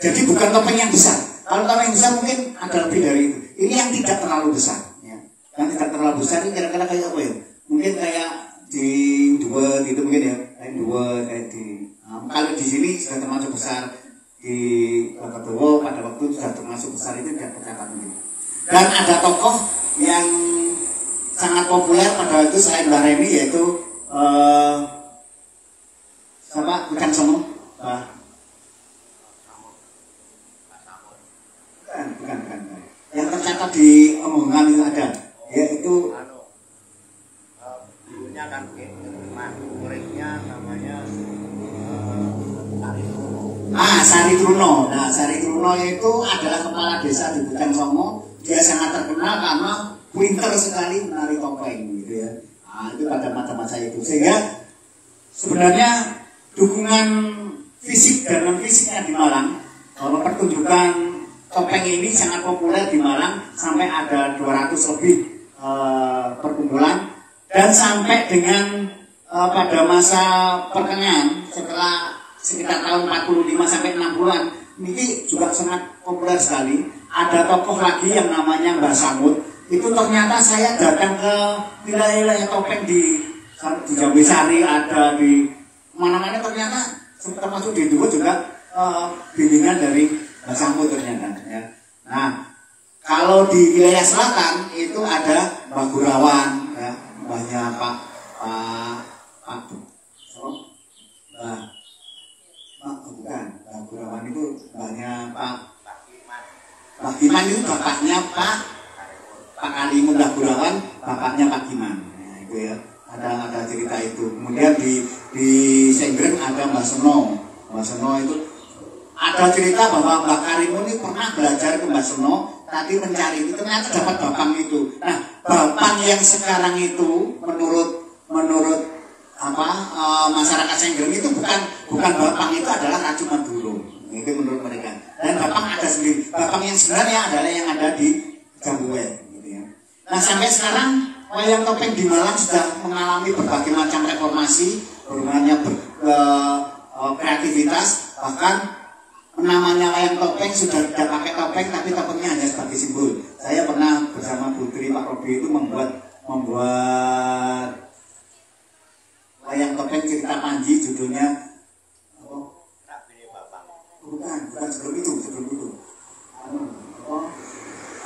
S2: Jadi bukan topeng yang besar. Kalau topeng yang besar mungkin ada lebih dari itu. Ini yang tidak terlalu besar. Ya. Yang tidak terlalu besar ini kira-kira kayak apa ya? Mungkin kayak di Duet itu mungkin ya. Kayak Duet, kayak di kalau di sini sudah termasuk besar, di Kedowo pada waktu itu sudah termasuk besar, itu tidak tercatat mungkin. Dan ada tokoh yang sangat populer pada waktu selain Mbah Reni yaitu siapa? Bukan Somo? Bukan. Yang tercatat di omongan itu ada, yaitu ibunya kan muridnya namanya Sari Truno. Nah, Sari Truno itu adalah kepala desa di Bujang Songo. Dia sangat terkenal karena pinter sekali menari topeng, gitu ya. Nah, itu pada masa-masa itu. Sehingga sebenarnya dukungan fisik dan non fisiknya di Malang, bahwa pertunjukan topeng ini sangat populer di Malang, sampai ada 200 lebih perkumpulan, dan sampai dengan pada masa pertengahan setelah sekitar tahun 45 sampai 60-an ini juga sangat populer sekali. ada tokoh lagi yang namanya Mbah Samud. Itu ternyata saya datang ke wilayah topeng di Jambi Sari, ada di mana-mana, ternyata termasuk di Dukuh juga bimbingan dari Mbah Samud ternyata. Ya. Nah, kalau di wilayah selatan itu ada Mbah Gurawan, ya, mbahnya Pak Gurawan itu mbahnya Pak Kiman, itu bapaknya Pak Kalimun. Mbah Gurawan bapaknya Pak Kiman. Nah, itu ya, ada cerita itu. Kemudian di Senggreng ada Mbah Seno. Mbah Seno itu ada cerita bahwa Mbah Kalimun ini pernah belajar ke Mbah Seno, tadi mencari itu ternyata dapat bapang itu. Nah, bapang yang sekarang itu menurut masyarakat Senggreng itu bukan bapang, itu adalah Raju Maduro. Itu menurut mereka. Dan bapang ada sendiri. Bapang yang sebenarnya adalah yang ada di Jambuwe. Gitu ya. Nah, sampai sekarang wayang topeng di Malang sudah mengalami berbagai macam reformasi, hubungannya kreativitas, bahkan namanya wayang topeng sudah tidak pakai topeng, tapi topengnya hanya sebagai simbol. Saya pernah bersama Putri Pak Robi itu membuat wayang topeng cerita Panji, judulnya bukan sebelum itu.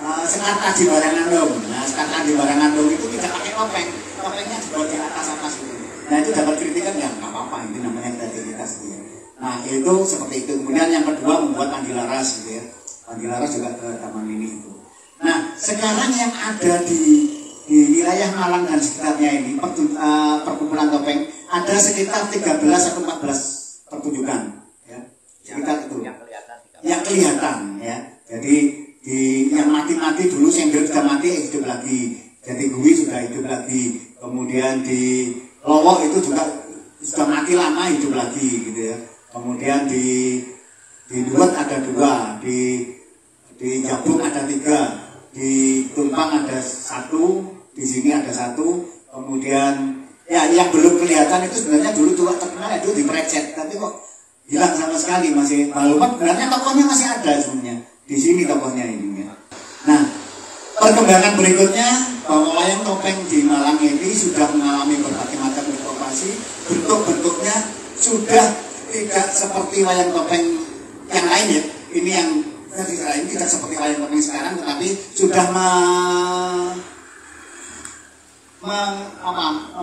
S2: Sekarta di Barangandong. Nah, Sekarta di Barangandong itu tidak pakai topeng, topengnya dibuat di atas itu. Nah, itu dapat kritikan, ya nggak apa-apa, itu namanya kreativitas gitu ya. Nah, itu seperti itu. Kemudian yang kedua membuat Pandi Laras gitu ya. Pandi Laras juga ke taman mini itu. Nah, sekarang yang ada di wilayah Malang dan sekitarnya ini perkumpulan topeng ada sekitar 13 atau 14 pertunjukan ya. Sekitar itu yang kelihatan ya. Jadi yang mati-mati dulu, Senggreng sudah mati, hidup lagi. Jadi Gui sudah hidup lagi. Kemudian di Lowok itu juga sudah mati lama, hidup lagi gitu ya. Kemudian di Duet ada 2, di Jabung ada 3, di Tumpang ada 1, di sini ada 1. Kemudian ya yang belum kelihatan itu sebenarnya dulu juga terkenal itu di Precet, tapi kok hilang sama sekali. Masih walaupun sebenarnya tokohnya masih ada sebenarnya di sini tokohnya ini ya. Nah, perkembangan berikutnya bahwa wayang topeng di Malang ini sudah mengalami berbagai macam reformasi. Bentuk-bentuknya sudah tidak seperti wayang topeng yang lain ya. Ini yang ini tidak seperti wayang topeng sekarang, tetapi sudah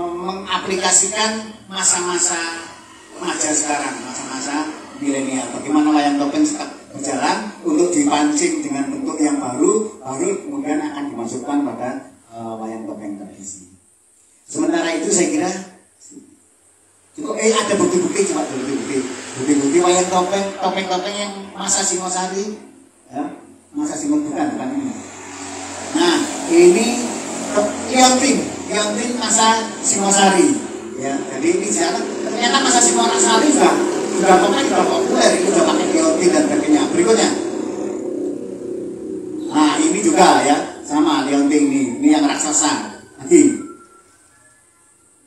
S2: mengaplikasikan masa-masa remaja sekarang, masa-masa milenial. Bagaimana wayang topeng tetap berjalan untuk dipancing dengan bentuk yang baru kemudian akan dimasukkan pada wayang topeng tradisi. Sementara itu saya kira cukup. Ada bukti-bukti, coba bukti wayang topeng yang masa Singosari ya, masa bukan ini. Nah, ini Liontin masa Singosari ya. Jadi ini ternyata masa Singosari sudah populer, itu sudah pakai Liontin dan sebagainya. Berikutnya, nah ini juga ya, sama Liontin ini yang raksasa lagi.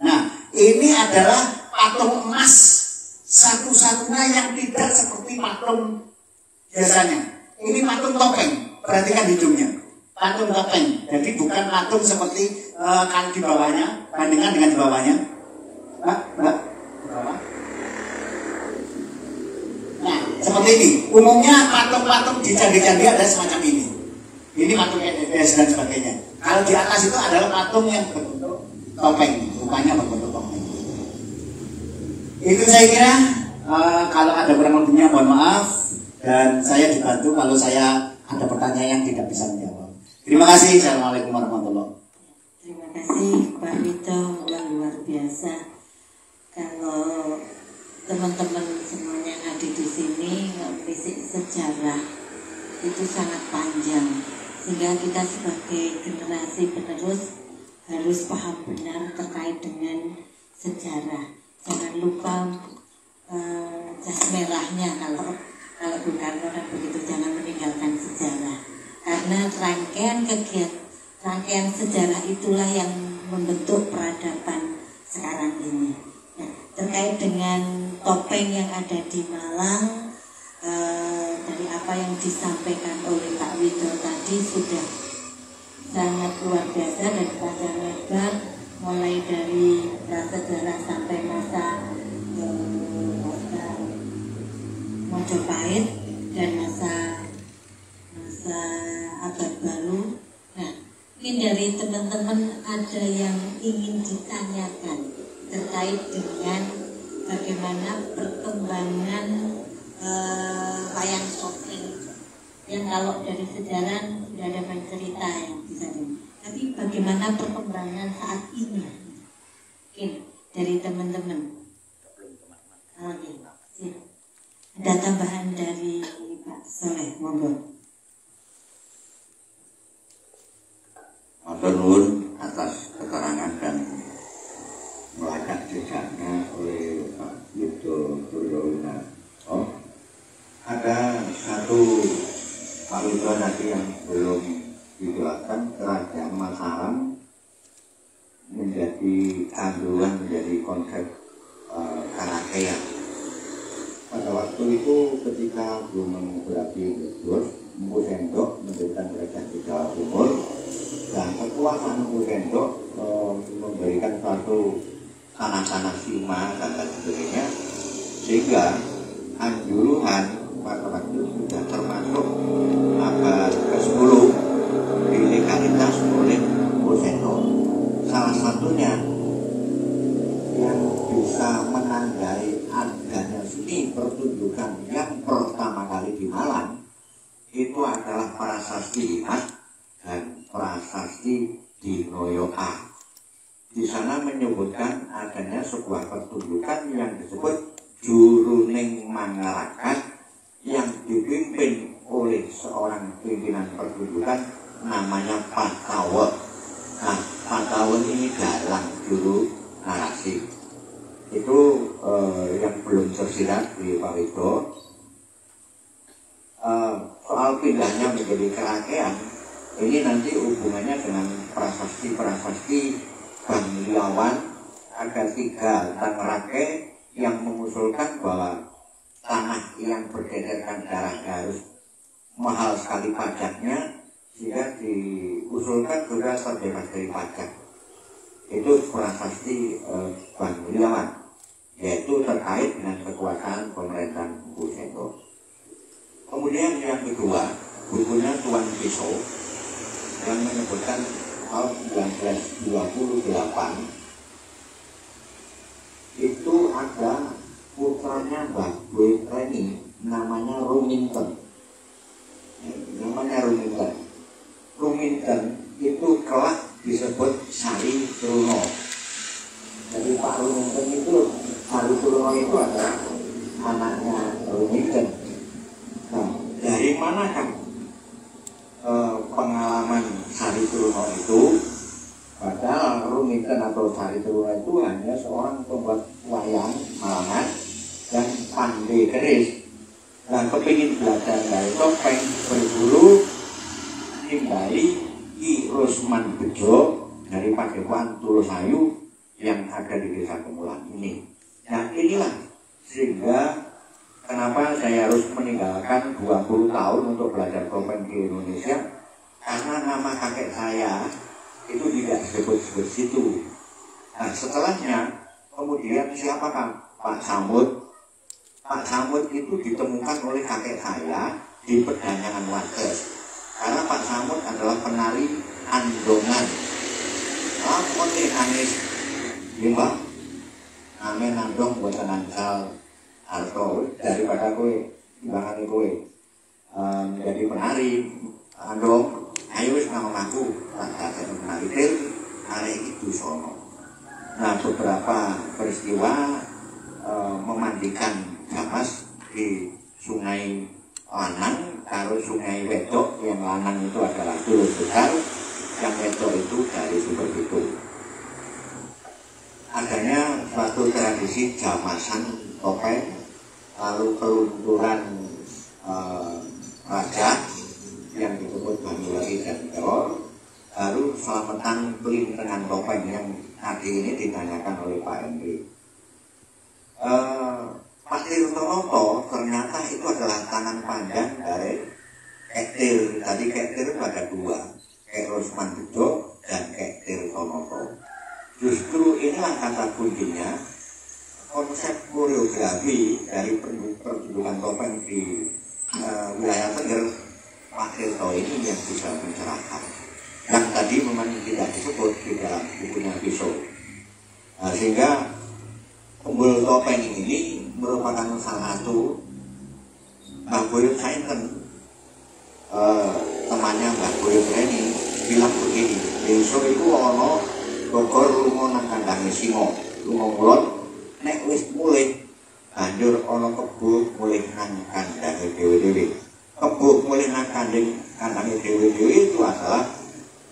S2: Nah, ini adalah patung emas satu-satunya yang tidak seperti patung biasanya. Ini patung topeng, perhatikan hidungnya. Patung topeng, jadi bukan patung seperti kan di bawahnya, bandingkan dengan di bawahnya. Nah, seperti ini. Umumnya patung-patung di candi-candi ada semacam ini. Ini patung Edes dan sebagainya. Kalau di atas itu adalah patung yang berbentuk topeng, rupanya berbentuk topeng. Itu saya kira, kalau ada kurang lebihnya mohon maaf, dan saya dibantu kalau saya ada pertanyaan yang tidak bisa menjawab. Terima kasih. Assalamualaikum warahmatullahi wabarakatuh.
S1: Terima kasih Pak Vito, luar biasa. Kalau teman-teman semuanya yang ada di sini menelisik sejarah itu sangat panjang, sehingga kita sebagai generasi penerus harus paham benar terkait dengan sejarah. Jangan lupa jas merahnya kalau Bung Karno kan begitu, jangan meninggalkan sejarah, karena rangkaian sejarah itulah yang membentuk peradaban sekarang ini. Nah, terkait dengan topeng yang ada di Malang, dari apa yang disampaikan oleh Pak Wido tadi sudah sangat luar biasa dan panjang lebar, mulai dari prasejarah sampai masa Mojopahit dan masa abad baru. Nah, mungkin dari teman-teman ada yang ingin ditanyakan terkait dengan bagaimana perkembangan wayang topeng yang kalau dari sejarah sudah ada banyak cerita yang bisa tapi bagaimana perkembangan saat ini mungkin dari teman-teman. Oke, ada tambahan dari Pak Soleh, monggo.
S3: Matur nuwun atas keterangan dan melacak jejaknya oleh Pak Yudo Turyowina. Ada satu Pak Yudo tadi yang belum dijelaskan, Kerajaan Mataram menjadi kandungan, menjadi konsep karakean. Pada waktu itu ketika Gunung Berapi meletus, Mpu Sendok mendirikan kerajaan di Jawa Timur, dan kekuasaan Mpu Sendok memberikan suatu tanah-tanah sima dan lain sebagainya, sehingga Anjuruhan pada waktu itu sudah termasuk abad ke-10 dilegalitas oleh Mpu Sendok. Salah satunya yang bisa menandai adanya seni pertunjukan yang pertama kali di Malang itu adalah prasasti Mas dan prasasti Dinoyoa. Di sana menyebutkan adanya sebuah pertunjukan yang disebut Juruning Mangarakat yang dipimpin oleh seorang pimpinan pertunjukan namanya Patawa. Nah, Patawa ini dalang juru narasi. Itu yang belum tersirat di Pak Wido. Soal pindahnya menjadi kerakean ini nanti hubungannya dengan prasasti-prasasti Banglawan. Ada 3 Tangerake yang mengusulkan bahwa tanah yang berdasarkan darahnya harus mahal sekali pajaknya, sehingga diusulkan juga terbebas dari pajak. Itu prasasti Banglawan, yaitu terkait dengan kekuasaan pemerintahan Mpu Sendok. Kemudian yang kedua, bukunya Tuan Pisau yang menyebutkan tahun 1928 itu ada putranya Mbah Boy Reni namanya Rumington. Rumington itu kelak disebut Sari Truno. Jadi Pak Rumington itu, Sari Truno itu adalah anaknya Rumington. Nah, dari mana kan pengalaman Sari Truno itu? Padahal Rumington atau Sari Truno itu hanya seorang pembuat wayang Malangan yang pandai keris. Dan kepingin belajar dari topeng berburu nimbali Ki Rusman Bejo dari Padepokan Tulosayu yang ada di Desa Kemulan ini. Nah, inilah sehingga kenapa saya harus meninggalkan 20 tahun untuk belajar topeng di Indonesia, karena nama kakek saya itu tidak disebut-sebut situ. Nah, setelahnya kemudian siapakah Pak Samud? Pak Samud itu ditemukan oleh kakek saya di Pedanyangan Wates. Karena Pak Samud adalah penari andongan. Apa nih Anis? Mbak, amin andong buat nangsal harto daripada kowe timbangane kowe jadi penari andong. Ayo wis ngaku tak ada penari hari itu sono. Nah, beberapa peristiwa memandikan Jamas di Sungai Lanang karo Sungai Wedok, yang lanang itu adalah Dulur Besar, yang wedok itu dari sumber itu. Adanya suatu tradisi jamasan topeng, lalu pelunturan raja yang disebut Banyuwangi dan Jawa, lalu selamatan pelintengan topeng yang tadi ini ditanyakan oleh Pak Henry. Pak Pak Tirtonata ternyata itu adalah tangan panjang dari Kek Tir. Tadi Kek Tir itu ada dua, Kek Rosman Bejo dan Kek Tirtonata. Justru inilah kata kuncinya, konsep koreografi dari pertunjukan topeng di wilayah Tengger Pak Tirto ini yang bisa mencerahkan. Yang tadi memang tidak disebut di dalam bukunya Pisau. Sehingga Kumpul Topeng ini merupakan salah satu Mbah Boyo Sainten, temannya Mbah Boyo Reni bilang begini, besok itu ono Bogor lunga nang kandange singa, lunga ngulon nek wis mulih banjur ono kebuk mulih nang kandange dhewe-dhewe. Kebuk mulih nang kandange dhewe-dhewe itu adalah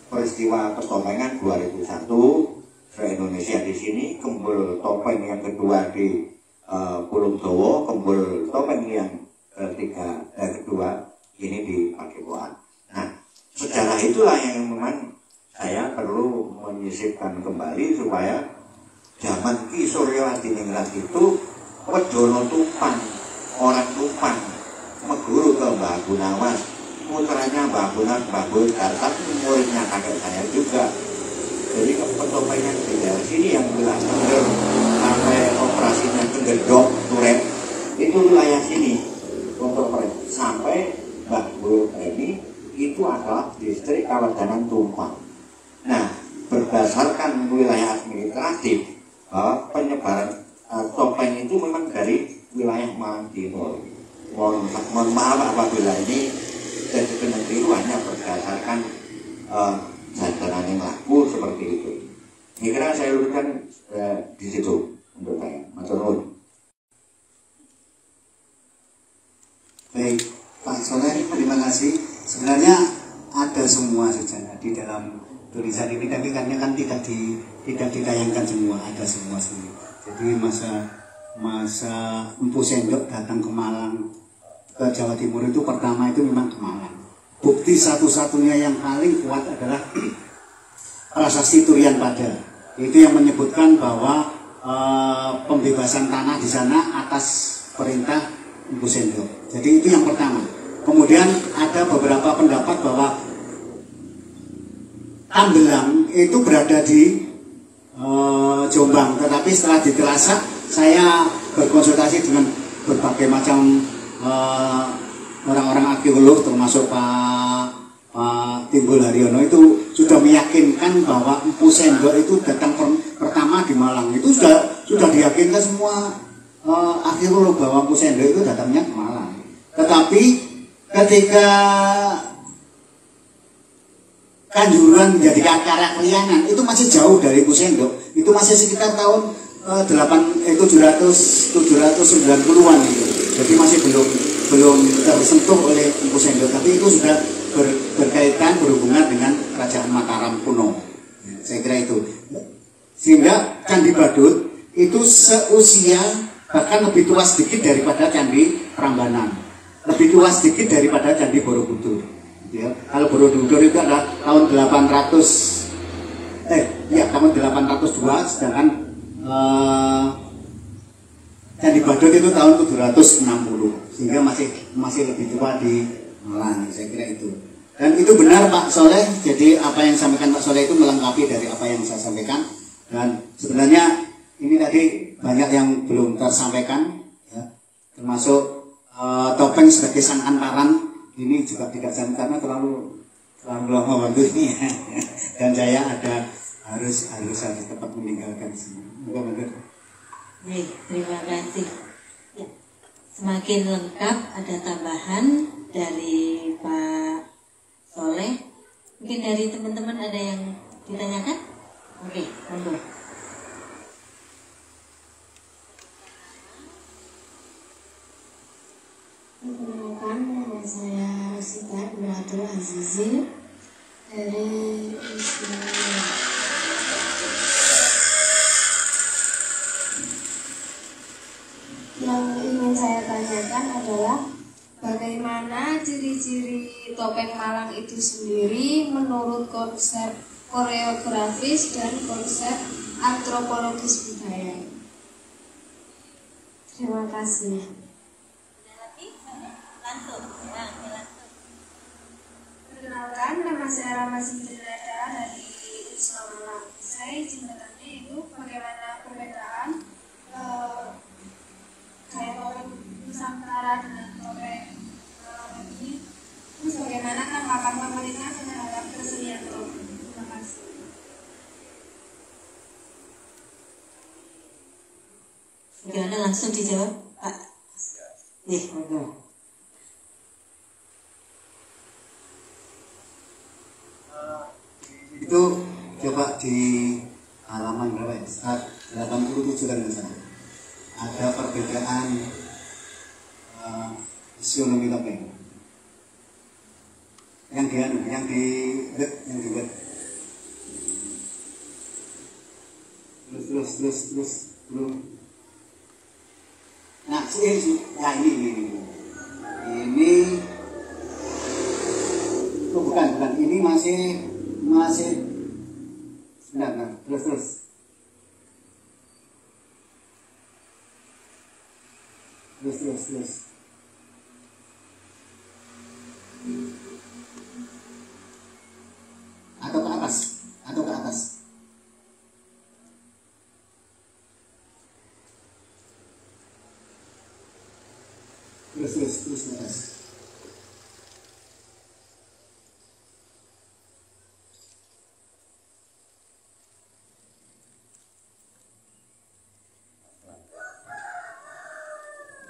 S3: peristiwa pertopengan 2001 se-Indonesia di sini, Kumpul Topeng yang kedua di Pulau Jawa, Kumpul Topeng yang kedua ini di Padepokan. Nah, sejarah itulah yang memang saya perlu menyisipkan kembali supaya zaman Ki Suryawati Ningrat itu wedono tumpang, orang tumpang meguru ke Mbah Gunawan, putranya Mbah Gunawan, Mbah Boyo Dartan, muridnya kakek saya juga. Jadi pertopengan di daerah sini yang wilayah Tengger sampai operasinya Tenggerdok, Turet itu wilayah sini untuk sampai Mbah Boyo ini itu adalah distrik Kawedanan Tumpang. Nah, berdasarkan wilayah administratif bahwa penyebaran topeng itu memang dari wilayah Malang Timur. Mohon maaf apabila ini jadi penentuannya berdasarkan jajanan yang laku seperti itu. Ini kira saya luruskan di situ untuk saya. Matur nuwun.
S2: Baik, Pak Soleh, terima kasih. Sebenarnya ada semua sejarah di dalam tulisan ini, tapi karena kan tidak ditayangkan semua, ada semua sini. Jadi masa Empu Sendok datang ke Malang, ke Jawa Timur itu pertama itu memang ke Malang. Bukti satu-satunya yang paling kuat adalah prasasti Turian Pada. Itu yang menyebutkan bahwa pembebasan tanah di sana atas perintah Empu Sendok. Jadi itu yang pertama. Kemudian ada beberapa pendapat bahwa Tambelang itu berada di Jombang. Tetapi setelah ditelasa, saya berkonsultasi dengan berbagai macam orang-orang arkeolog termasuk Pak Timbul Haryono itu sudah meyakinkan bahwa Empu Sendok itu datang pertama di Malang. Itu sudah diyakinkan semua arkeolog bahwa Empu Sendok itu datangnya ke Malang. Tetapi ketika Kanjuruhan menjadi acara keliangan itu masih jauh dari Empu Sendok. Itu masih sekitar tahun 790-an itu. Jadi masih belum tersentuh oleh Empu Sendok, tapi itu sudah berkaitan berhubungan dengan Kerajaan Mataram kuno. Saya kira itu. Sehingga Candi Badut itu seusia bahkan lebih tua sedikit daripada Candi Prambanan, lebih tua sedikit daripada Candi Borobudur. Ya, kalau Borobudur itu adalah tahun 802, sedangkan Candi Badut itu tahun 760, sehingga masih lebih tua di Malang. Saya kira itu. Dan itu benar Pak Soleh. Jadi apa yang disampaikan Pak Soleh itu melengkapi dari apa yang saya sampaikan. Dan sebenarnya ini tadi banyak yang belum tersampaikan, ya, termasuk topeng sebagai sang antaran. Ini juga tidak sama karena terlalu lama waktunya. Dan saya harus cepat meninggalkan sini. Moga-moga.
S1: Baik, terima kasih. Ya, semakin lengkap, ada tambahan dari Pak Soleh. Mungkin dari teman-teman ada yang ditanyakan? Oke, monggo.
S4: Perkenalkan, nama saya Rosita Abdul Azizi dari Ismail. Yang ingin saya tanyakan adalah bagaimana ciri-ciri topeng Malang itu sendiri menurut konsep koreografis dan konsep antropologis budaya. Terima kasih. Perkenalkan, nama saya Rama Sintinada dari Unsur Malang. Saya izin bertanya itu bagaimana perbedaan kayak topeng Nusantara dengan topeng Malang ini. Terus bagaimana tanggapan pemerintah terhadap kesenian topeng? Terima kasih.
S1: Bagaimana langsung dijawab, Pak? Monggo.
S2: Itu coba di halaman berapa ya? 87 kan misalnya. Ada perbedaan fisionomi topeng. Yang di web. Terus. Nah, ini. Oh, bukan. Ini masih benar. Terus. Atau ke atas. Terus ke atas.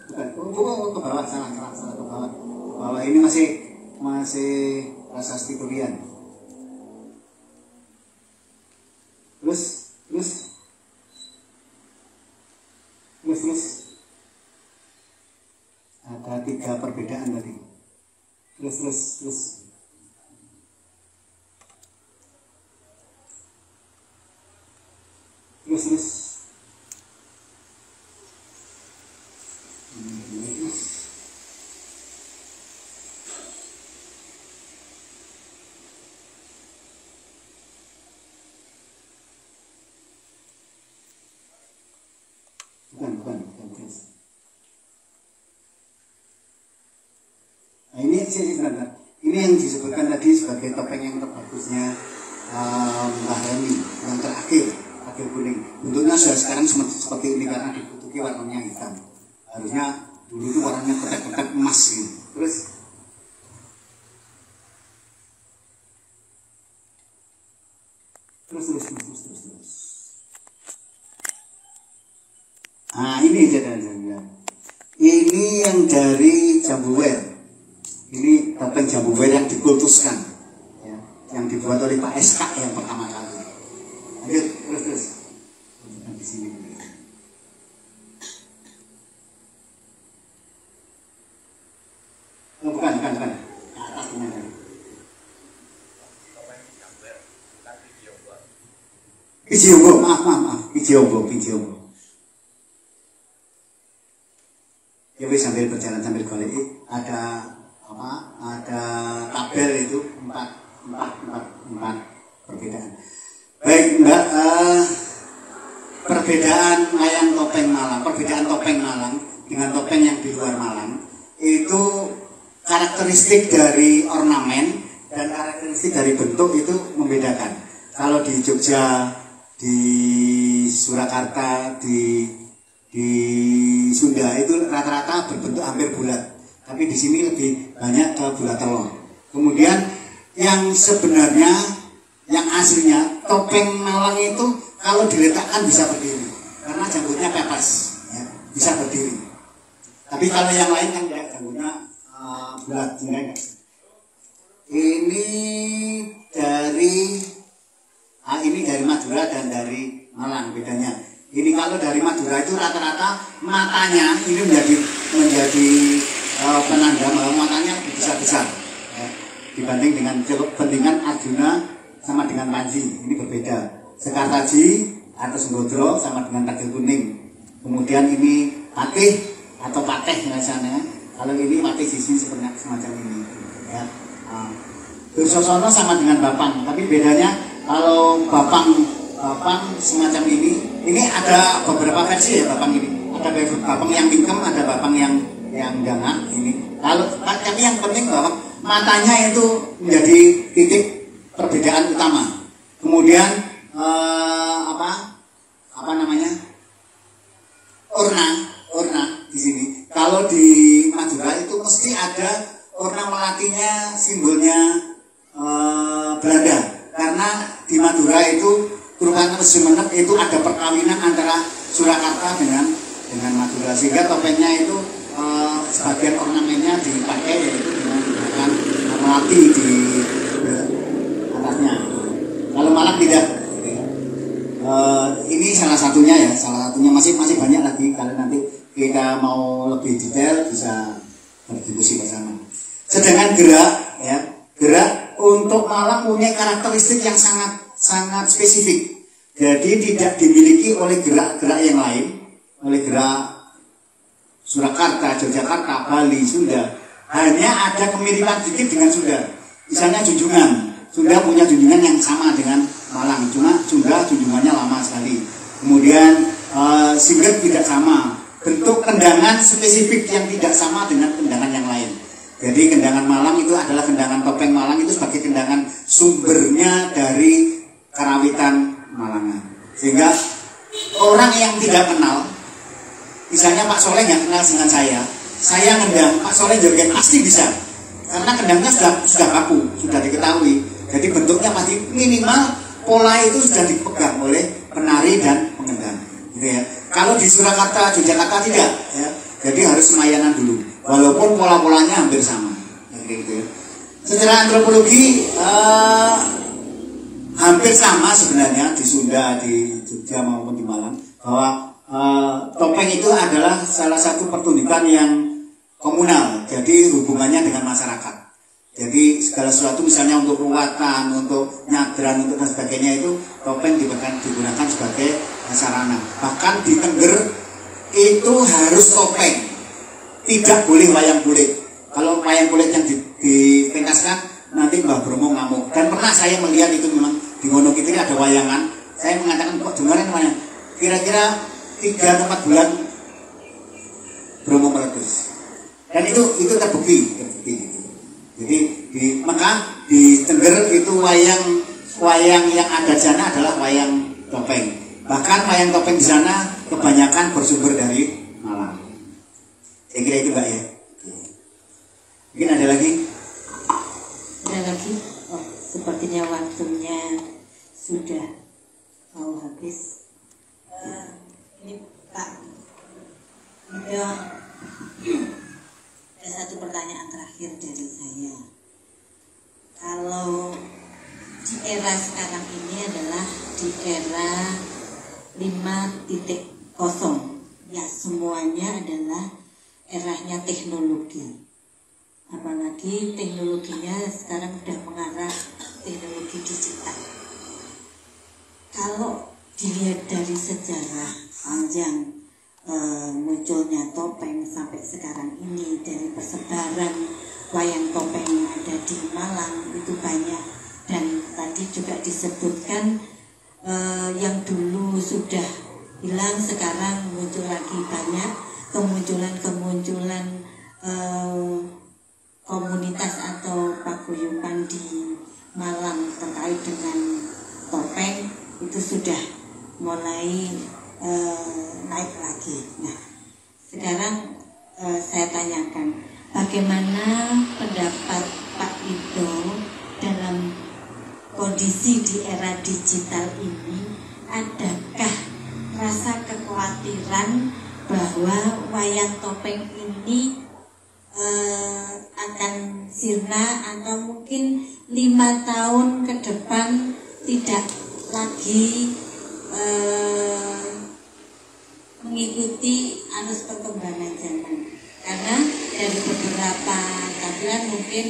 S2: Bukan, ke bawah, salah ke bawah. Bawah ini masih prasasti Korean. Terus. Ada 3 perbedaan tadi. Terus. Bukan. Nah, ini sebenarnya ini yang disebutkan tadi sebagai topeng yang terbagusnya Mbah Remi yang terakhir kuning. Bentuknya sudah sekarang seperti ini karena dikutuki warnanya hitam. Harusnya dulu itu warnanya kotak-kotak emas gitu. Terus. Nah, ini jadinya. Ini yang dari Jambuwer. Ini topeng Jambuwer yang dikultuskan, ya, yang dibuat oleh Pak SK yang pertama kali. Lanjut, terus. Di sini. Oh, bukan. Atasnya. Pijiombo, maaf. Pijiombo. Ya wis sambil berjalan sambil golek ada tabel itu 4 perbedaan. Baik Mbak, perbedaan wayang topeng Malang, perbedaan topeng Malang dengan topeng yang di luar Malang itu karakteristik dari ornamen dan karakteristik dari bentuk itu membedakan. Kalau di Jogja, di Surakarta, di Sunda itu rata-rata berbentuk hampir bulat, tapi di sini lebih banyak ke bulat telur. Kemudian yang sebenarnya, yang aslinya topeng Malang itu kalau diletakkan bisa berdiri karena janggutnya pepes, ya, bisa berdiri. Tapi kalau yang lain kan tidak, janggutnya bulat, enggak. Ini dari Madura dan dari Malang bedanya. Ini kalau dari Madura itu rata-rata matanya ini menjadi penanda bahwa matanya lebih besar, ya, dibanding dengan kepentingan Arjuna sama dengan Panji. Ini berbeda. Sekartaji atau Sembodro sama dengan Kagel Kuning. Kemudian ini Patih atau Pateh rasanya. Kalau ini Patih Sisi semacam ini, ya. Dursosono sama dengan Bapang, tapi bedanya kalau Bapang semacam ini ada beberapa versi ya Bapang ini. ada bapang yang mingkem, ada bapang yang jangan ini. Tapi yang penting bahwa matanya itu menjadi titik perbedaan utama. Kemudian apa namanya, orna di sini. Kalau di Madura itu mesti ada orna melatinya, simbolnya Belanda. Karena di Madura itu Turkanan Sumenep itu ada perkawinan antara Surakarta dengan Madura, sehingga topengnya itu sebagian ornamennya dipakai yaitu dengan menggunakan melati di atasnya. Kalau Malang tidak. Ini salah satunya ya, masih banyak lagi. Kalau nanti kita mau lebih detail bisa berdiskusi bersama. Sedangkan gerak untuk Malang punya karakteristik yang sangat spesifik. Jadi tidak dimiliki oleh gerak-gerak yang lain, oleh gerak Surakarta, Yogyakarta, Bali, Sunda. Hanya ada kemiripan sedikit dengan Sunda. Misalnya junjungan. Sunda punya junjungan yang sama dengan Malang, cuma Sunda junjungannya lama sekali. Kemudian singlet tidak sama. Bentuk kendangan spesifik yang tidak sama dengan kendangan yang lain. Jadi kendangan Malang itu adalah kendangan topeng Malang itu sebagai kendangan sumbernya dari karawitan Malangan. Sehingga orang yang tidak kenal, misalnya Pak Soleh nggak kenal dengan saya ngendang, Pak Soleh joget pasti bisa. Karena kendangnya sudah baku, sudah diketahui. Jadi bentuknya pasti minimal pola itu sudah dipegang oleh penari dan pengendang. Gitu ya. Kalau di Surakarta, Yogyakarta tidak. Ya. Jadi harus semayanan dulu. Walaupun pola-polanya hampir sama. Gitu ya. Secara antropologi hampir sama sebenarnya di Sunda, di Jogja maupun di Malang, bahwa topeng itu adalah salah satu pertunjukan yang komunal, jadi hubungannya dengan masyarakat. Jadi segala sesuatu misalnya untuk ruatan, untuk nyadran, untuk dan sebagainya itu topeng digunakan sebagai sarana. Bahkan di Tengger itu harus topeng, tidak boleh wayang kulit. Kalau wayang kulit yang dipentaskan nanti Mbah Bromo ngamuk. Dan pernah saya melihat itu memang di Wonogiri ada wayangan. Saya mengatakan kok dengarin namanya. Kira-kira 3 atau 4 bulan Bromo meletus. Dan itu terbukti. Jadi maka di Tengger itu wayang yang ada di sana adalah wayang topeng. Bahkan wayang topeng di sana kebanyakan bersumber dari Malang. Saya kira itu Mbak ya. Mungkin ada lagi?
S1: Ada lagi? Oh, sepertinya waktunya sudah mau habis. Ini Pak, ada satu pertanyaan terakhir dari saya. Kalau di era sekarang ini adalah di era 5.0, ya semuanya adalah eranya teknologi. Apalagi teknologinya sekarang sudah mengarah teknologi digital. Kalau dilihat dari sejarah panjang munculnya topeng sampai sekarang ini, dari persebaran wayang topeng yang ada di Malang itu banyak, dan tadi juga disebutkan yang dulu sudah hilang sekarang muncul lagi banyak, kemunculan komunitas atau paguyuban di Malang terkait dengan topeng itu sudah mulai naik lagi. Nah, sekarang saya tanyakan, bagaimana pendapat Pak Ido dalam kondisi di era digital ini? Adakah rasa kekhawatiran bahwa wayang topeng ini akan sirna, atau mungkin 5 tahun ke depan tidak lagi mengikuti arus perkembangan zaman? Karena dari beberapa tampilan mungkin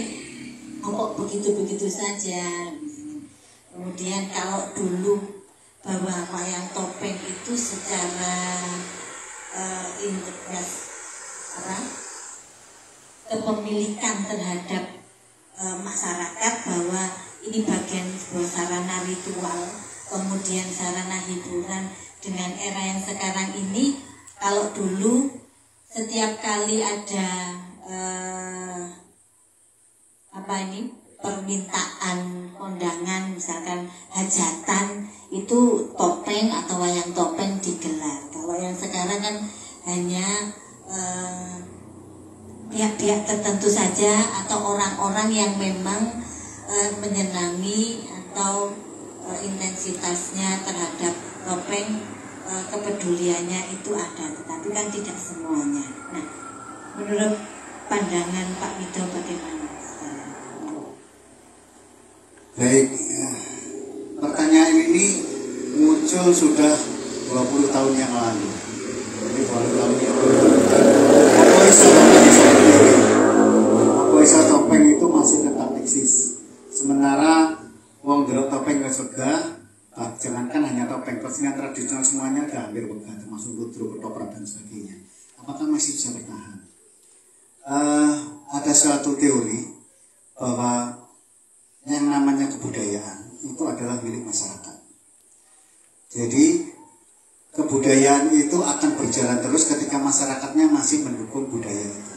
S1: kok begitu-begitu saja. Kemudian kalau dulu bahwa wayang topeng itu secara integras kepemilikan terhadap masyarakat, bahwa ini bagian sebuah sarana ritual, kemudian sarana hiburan. Dengan era yang sekarang ini Kalau dulu setiap kali ada permintaan kondangan, misalkan hajatan, itu topeng atau wayang topeng digelar. Kalau yang sekarang kan hanya pihak-pihak tertentu saja atau orang-orang yang memang menyenangi atau intensitasnya terhadap topeng, kepeduliannya itu ada, tetapi kan tidak semuanya. Nah, menurut pandangan Pak Mido bagaimana sekarang?
S2: Baik, pertanyaan ini muncul sudah 20 tahun yang lalu. Jadi 20 tahun yang lalu. Apa topeng itu masih tetap eksis. Sementara wong delok topeng ke surga, jangankan hanya topeng, kesenian tradisional semuanya ada hampir begah, termasuk ludruk, ketoprak dan sebagainya. Apakah masih bisa bertahan? Ada suatu teori bahwa yang namanya kebudayaan itu adalah milik masyarakat. Jadi kebudayaan itu akan berjalan terus ketika masyarakatnya masih mendukung budaya itu.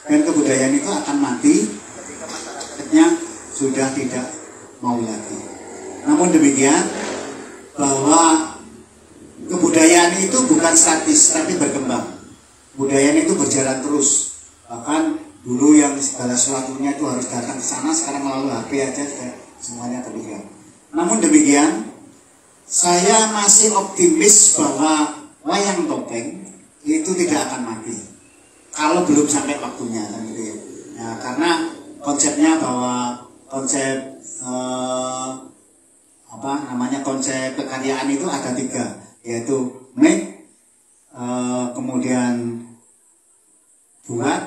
S2: Dan kebudayaan itu akan mati ketika masyarakatnya sudah tidak mau lagi. Namun demikian, bahwa kebudayaan itu bukan statis tapi berkembang. Budayaan itu berjalan terus. Bahkan dulu yang segala sesuatunya itu harus datang ke sana, sekarang melalui HP aja semuanya terlihat. Namun demikian, saya masih optimis bahwa wayang topeng itu tidak akan mati kalau belum sampai waktunya, kan gitu ya. Nah, karena konsepnya bahwa konsep konsep kekaryaan itu ada 3, yaitu make, kemudian buat,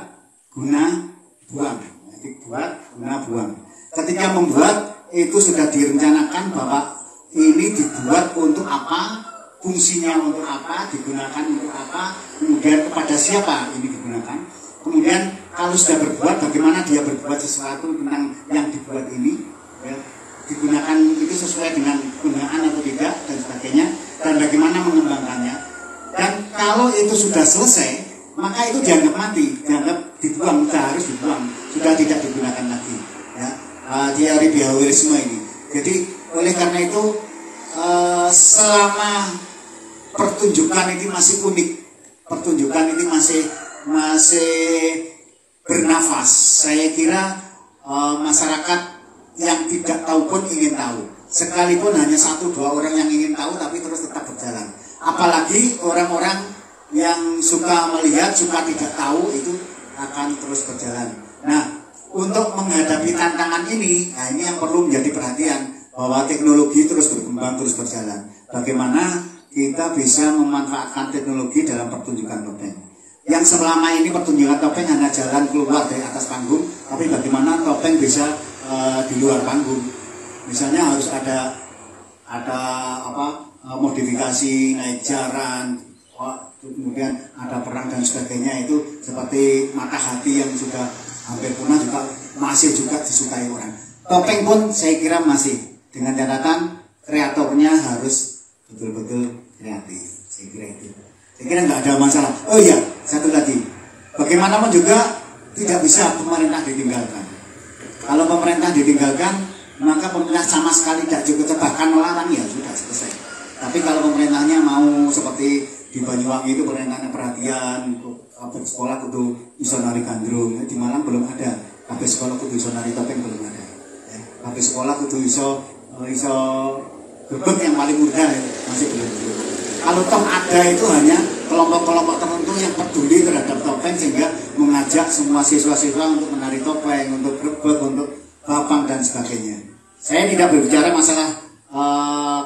S2: guna, buang. Jadi buat, guna, buang. Ketika membuat itu sudah direncanakan bahwa ini dibuat untuk apa, fungsinya untuk apa, digunakan untuk apa, kemudian kepada siapa ini digunakan. Kemudian kalau sudah berbuat, bagaimana dia berbuat sesuatu tentang yang dibuat ini, ya, digunakan itu sesuai dengan gunaan atau tidak dan sebagainya, dan bagaimana mengembangkannya. Dan kalau itu sudah selesai, maka itu dianggap mati, dianggap dibuang, sudah harus dibuang, sudah tidak digunakan lagi. Ya, teori behaviorisme ini. Jadi oleh karena itu selama pertunjukan ini masih unik, pertunjukan ini masih bernafas, saya kira masyarakat yang tidak tahu pun ingin tahu. Sekalipun hanya 1-2 orang yang ingin tahu, tapi terus tetap berjalan. Apalagi orang-orang yang suka melihat, suka tidak tahu, itu akan terus berjalan. Nah, untuk menghadapi tantangan ini, nah ini yang perlu menjadi perhatian, bahwa teknologi terus berkembang, terus berjalan. Bagaimana kita bisa memanfaatkan teknologi dalam pertunjukan topeng. Yang selama ini pertunjukan topeng hanya jalan keluar dari atas panggung, tapi bagaimana topeng bisa di luar panggung. Misalnya harus ada modifikasi naik jaran, kemudian ada perang dan sebagainya, itu seperti mata hati yang sudah hampir punah juga masih juga disukai orang. Topeng pun saya kira masih, dengan catatan kreatornya harus betul-betul kreatif. Saya kira itu. Saya kira nggak ada masalah. Oh iya, satu lagi, bagaimanapun juga tidak bisa pemerintah ditinggalkan. Kalau pemerintah ditinggalkan, maka pemerintah sama sekali tidak cukup, bahkan melarang, ya sudah selesai. Tapi kalau pemerintahnya mau seperti di Banyuwangi itu pemerintahnya perhatian, kabeh sekolah kudu iso nari gandrung, di Malang belum ada. Kabeh sekolah kudu iso nari topeng belum ada. Kabeh sekolah kudu iso gebek yang paling mudah, masih belum. Kalau toh ada itu hanya kelompok-kelompok tertentu yang peduli terhadap topeng, sehingga mengajak semua siswa-siswa untuk menari topeng, untuk gebek, untuk bapang dan sebagainya. Saya tidak berbicara masalah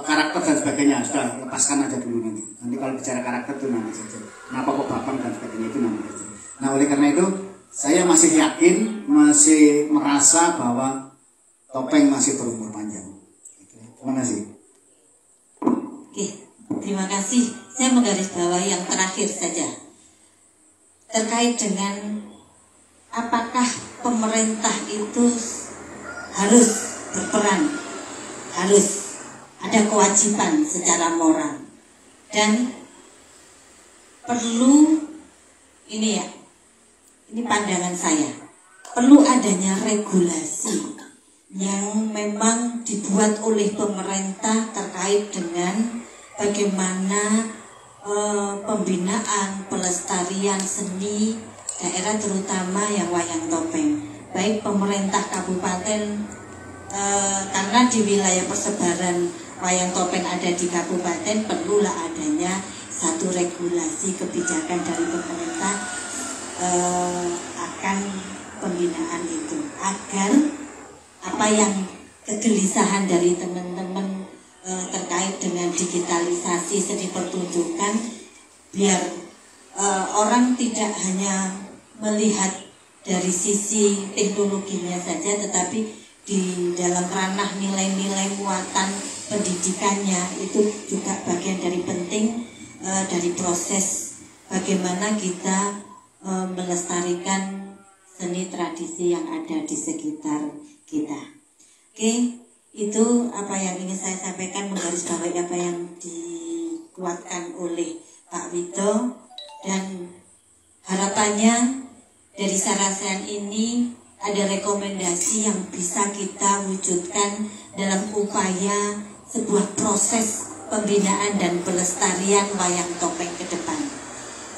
S2: karakter dan sebagainya, sudah lepaskan aja dulu nanti. Nanti kalau bicara karakter itu nanti saja. Kenapa kok bapang dan sebagainya itu nanti saja. Nah, oleh karena itu saya masih yakin, masih merasa bahwa topeng masih berumur panjang. Terima kasih.
S1: Oke, terima kasih. Saya menggarisbawahi yang terakhir saja terkait dengan apakah pemerintah itu harus berperan, harus ada kewajiban secara moral, dan perlu ini ya, ini pandangan saya, perlu adanya regulasi yang memang dibuat oleh pemerintah terkait dengan bagaimana pembinaan pelestarian seni daerah terutama yang wayang topeng, baik pemerintah kabupaten karena di wilayah persebaran wayang topeng ada di kabupaten, perlulah adanya satu regulasi kebijakan dari pemerintah akan pembinaan itu, agar apa yang kegelisahan dari teman-teman terkait dengan digitalisasi seni pertunjukan, biar orang tidak hanya melihat dari sisi teknologinya saja, tetapi di dalam ranah nilai-nilai muatan pendidikannya itu juga bagian dari penting dari proses bagaimana kita melestarikan seni tradisi yang ada di sekitar kita. Oke, itu apa yang ingin saya sampaikan, menggarisbawahi apa yang dikuatkan oleh Pak Wito, dan harapannya dari Sarasehan ini ada rekomendasi yang bisa kita wujudkan dalam upaya sebuah proses pembinaan dan pelestarian wayang topeng ke depan.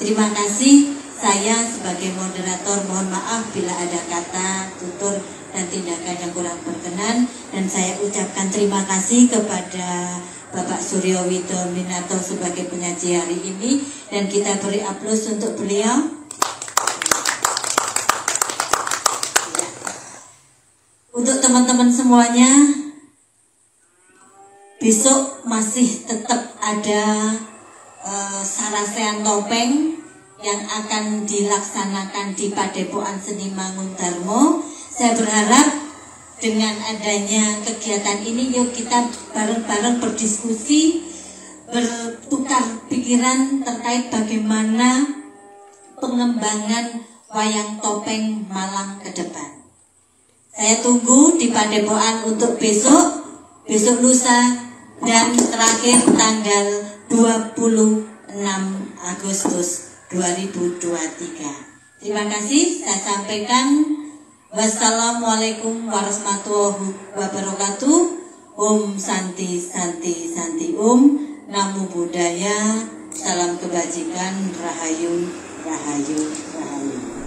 S1: Terima kasih. Saya sebagai moderator mohon maaf bila ada kata tutur dan tindakan yang kurang berkenan, dan saya ucapkan terima kasih kepada Bapak Suryo Widominato sebagai penyaji hari ini, dan kita beri aplaus untuk beliau. Untuk teman-teman semuanya, besok masih tetap ada Sarasehan Topeng yang akan dilaksanakan di Padepokan Seni Mangundarmo. Saya berharap dengan adanya kegiatan ini, yuk kita bareng-bareng berdiskusi, bertukar pikiran terkait bagaimana pengembangan wayang topeng Malang ke depan. Saya tunggu di Padepokan untuk besok lusa, dan terakhir tanggal 26 Agustus 2023. Terima kasih, saya sampaikan. Wassalamualaikum warahmatullahi wabarakatuh. Om Santi Santi Santi Om. Namo Buddhaya. Salam kebajikan. Rahayu Rahayu Rahayu.